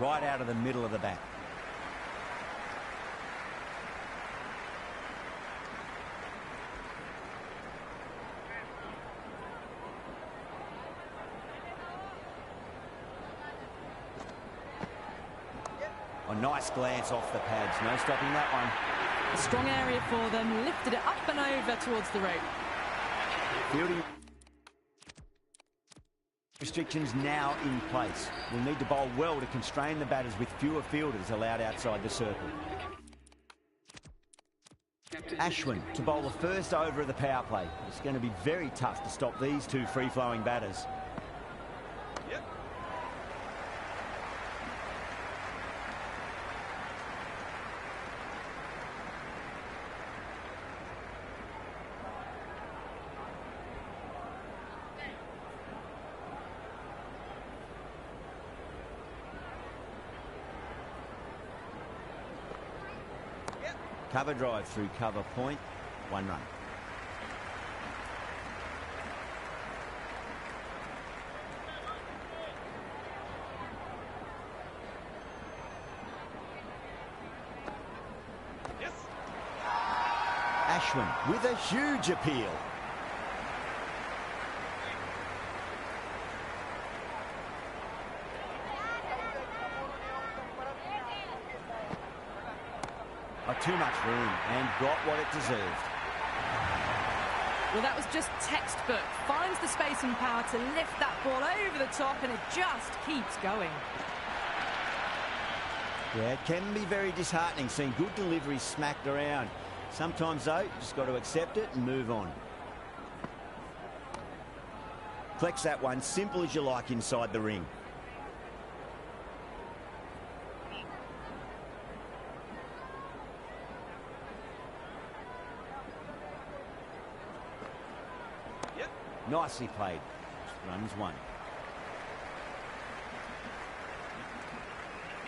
Right out of the middle of the bat. A nice glance off the pads. No stopping that one. A strong area for them. Lifted it up and over towards the rope. Fielding restrictions now in place. We'll need to bowl well to constrain the batters with fewer fielders allowed outside the circle. Ashwin to bowl the first over of the power play. It's going to be very tough to stop these 2 free-flowing batters. Cover drive through cover point, 1 run. Ashwin with a huge appeal. Too much room and got what it deserved. Well, that was just textbook. Finds the space and power to lift that ball over the top, and it just keeps going. Yeah, it can be very disheartening seeing good deliveries smacked around. Sometimes, though, you just got to accept it and move on. Flex that one, simple as you like inside the ring. Nicely played. Runs 1.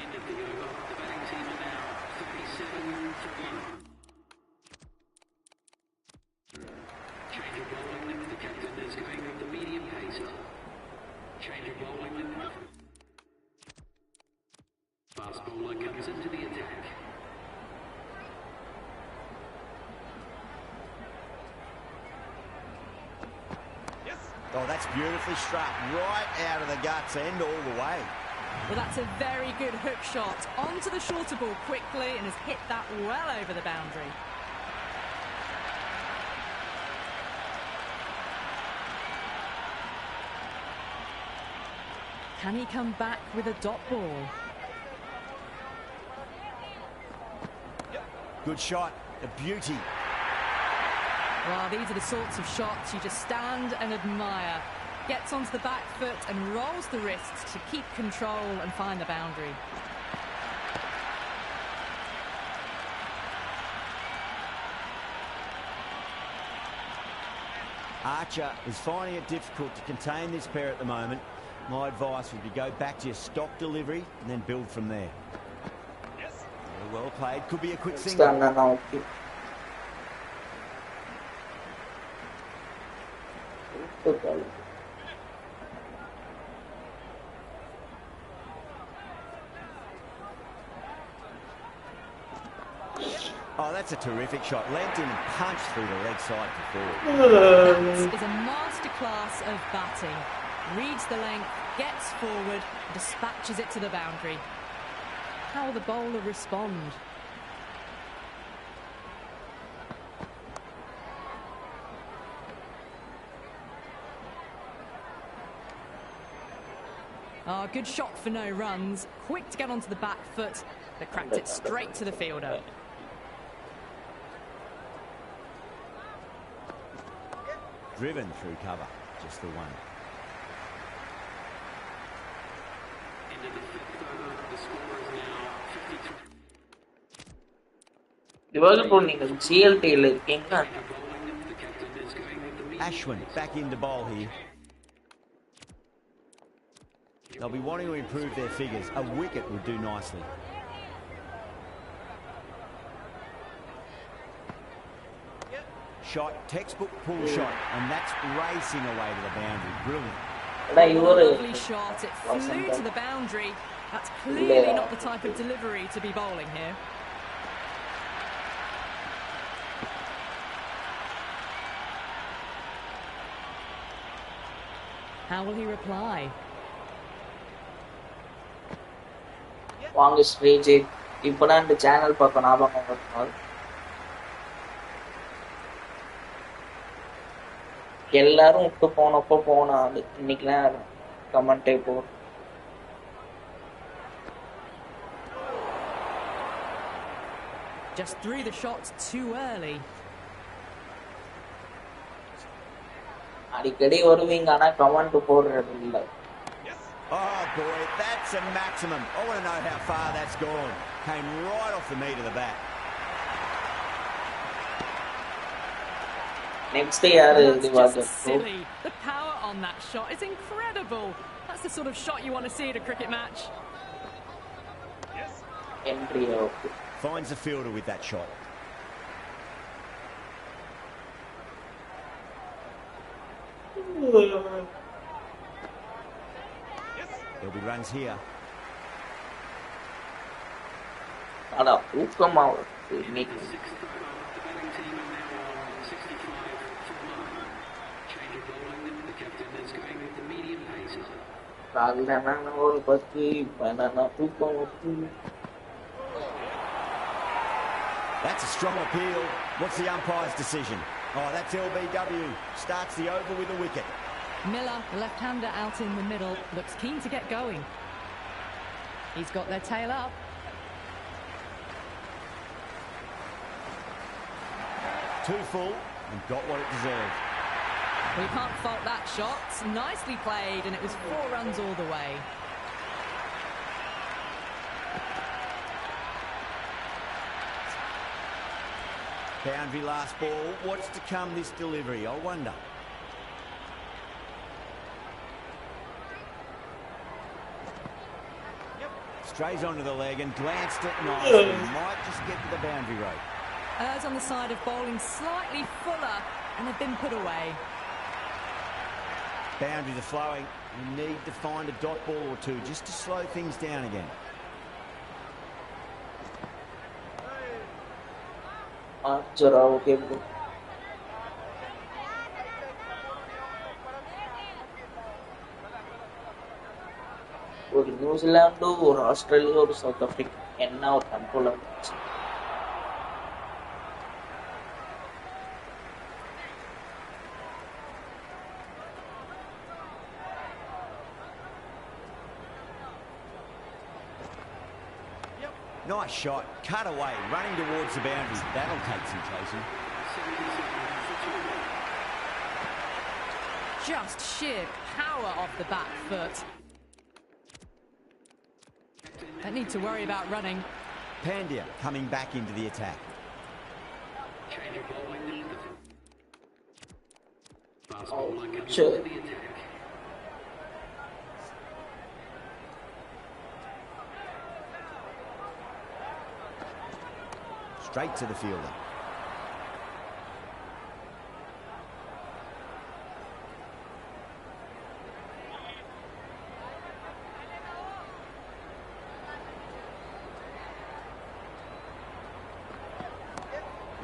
End of the over. The batting team are now 37 for 1. Change of bowling. The captain is going with the medium pacer. Change of bowling. Fast bowler comes into the attack. Oh, that's beautifully struck. Right out of the guts end all the way. Well, that's a very good hook shot. Onto the shorter ball quickly and has hit that well over the boundary. Can he come back with a dot ball? Good shot, a beauty. Well, these are the sorts of shots you just stand and admire. Gets onto the back foot and rolls the wrists to keep control and find the boundary. Archer is finding it difficult to contain this pair at the moment. My advice would be go back to your stock delivery and then build from there. Very well played. Could be a quick single. Oh, that's a terrific shot. Leant in and punched through the leg side for four. That is a masterclass of batting. Reads the length, gets forward, dispatches it to the boundary. How will the bowler respond? Oh, good shot for no runs. Quick to get onto the back foot, but cracked it straight to the fielder. Driven through cover, just the one. Into the fifth over, the score is now 53. Liverpool நீங்க CLT-ல இருக்கீங்க. Ashwin back into bowl here. They'll be wanting to improve their figures. A wicket would do nicely. Shot, textbook pull shot, and that's racing away to the boundary. Brilliant. Lovely shot. It flew to the boundary. That's clearly not the type of delivery to be bowling here. How will he reply? வாங்க ஸ்ரீஜி, இப்பதான் இந்த channel பார்க்க ஞாபகம் வருது. எல்லாரும் விட்டு போனப்போ போன ஆளு இன்னைக்குலாம் கமெண்டே போ. Just threw the shots too early. அடிக்கடி வருவீங்க ஆனா கமெண்ட் போடுறது இல்ல. Oh boy, that's a maximum. I want to know how far that's gone. Came right off the meat of the bat. Next யாரு That's just silly. The power on that shot is incredible. That's the sort of shot you want to see at a cricket match. Entry out. Finds the fielder with that shot. There'll be runs here. அடா தூக்கமா வருது இன்னைக்கு. காலையில ஒரு 10 இப்ப தூக்கம் வருது. That's a strong appeal. What's the umpire's decision? Oh, that's LBW. Starts the over with a wicket. Miller, left-hander out in the middle, looks keen to get going. He's got their tail up. Too full and got what it deserved. We can't fault that shot. Nicely played, and it was 4 runs all the way. Boundary last ball. What's to come this delivery? I wonder. Strays onto the leg and glanced it nicely. Might just get to the boundary rope. Errs on the side of bowling slightly fuller, and they've been put away. Boundaries are flowing. You need to find a dot ball or two just to slow things down again. okay. ஒரு New Zealand, ஒரு Australia, ஒரு south Africa என்ன ஒரு control ஆச்சு. Nice shot, cut away, running towards the boundary. That'll take some chasing. Just sheer power off the back foot. Don't need to worry about running. Pandya coming back into the attack. Sure. Straight to the fielder.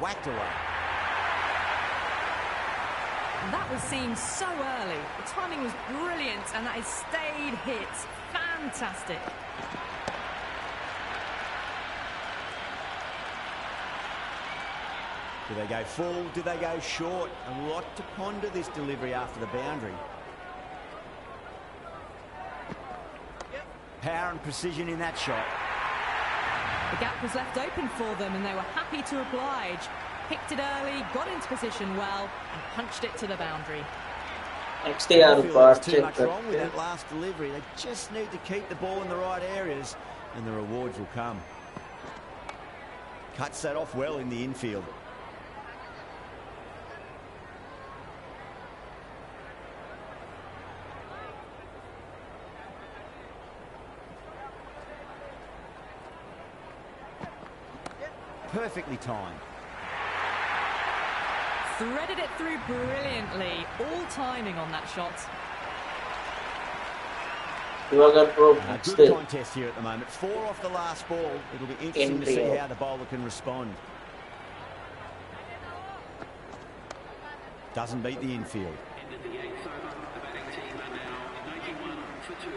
Whacked away. And that was seen so early. The timing was brilliant, and that is stayed hit. Fantastic. Do they go full? Do they go short? A lot to ponder this delivery after the boundary. Power and precision in that shot. The gap was left open for them, and they were happy to oblige. Picked it early, got into position well, and punched it to the boundary. Next day, I feel there's too much wrong with that last delivery. They just need to keep the ball in the right areas, and the rewards will come. Cuts that off well in the infield. Perfectly timed. Threaded it through brilliantly. All timing on that shot. A good contest here at the moment. 4 off the last ball. It'll be interesting to see how the bowler can respond. Doesn't beat the infield. Into the 8th over. The batting team are now 91 for 2.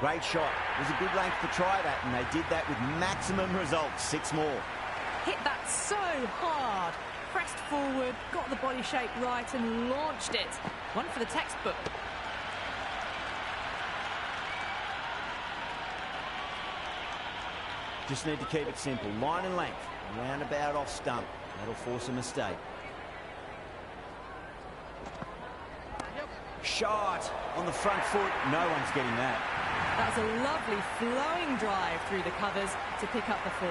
Great shot. It was a good length to try that, and they did that with maximum results. 6 more. Hit that so hard. Pressed forward, got the body shape right, and launched it. One for the textbook. Just need to keep it simple. Line and length. Roundabout off stump. That'll force a mistake. Shot on the front foot. No one's getting that. That's a lovely flowing drive through the covers to pick up the 4.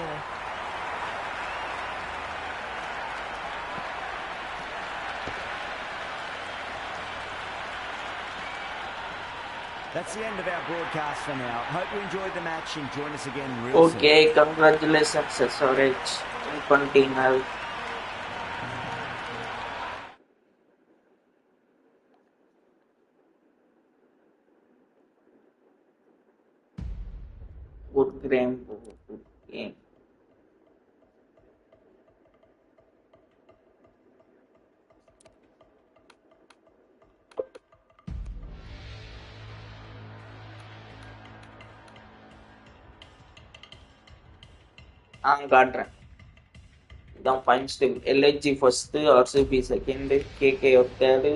That's the end of our broadcast for now. Hope you enjoyed the match and join us again real soon. Okay, congratulations, SRH. Continue. Good game. Good game. காட்டுறேன் இதான் points table LHG first RCB second KKF third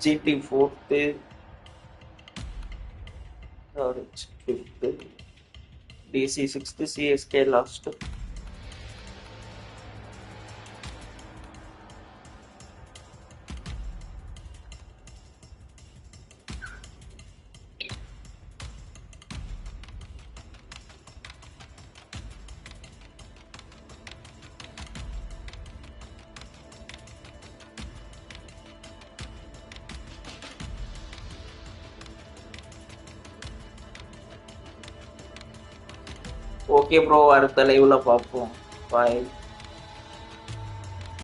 GT fourth fifth DC sixth CSK last okay bro அடுத்த லைவ்ல பார்ப்போம் பாய்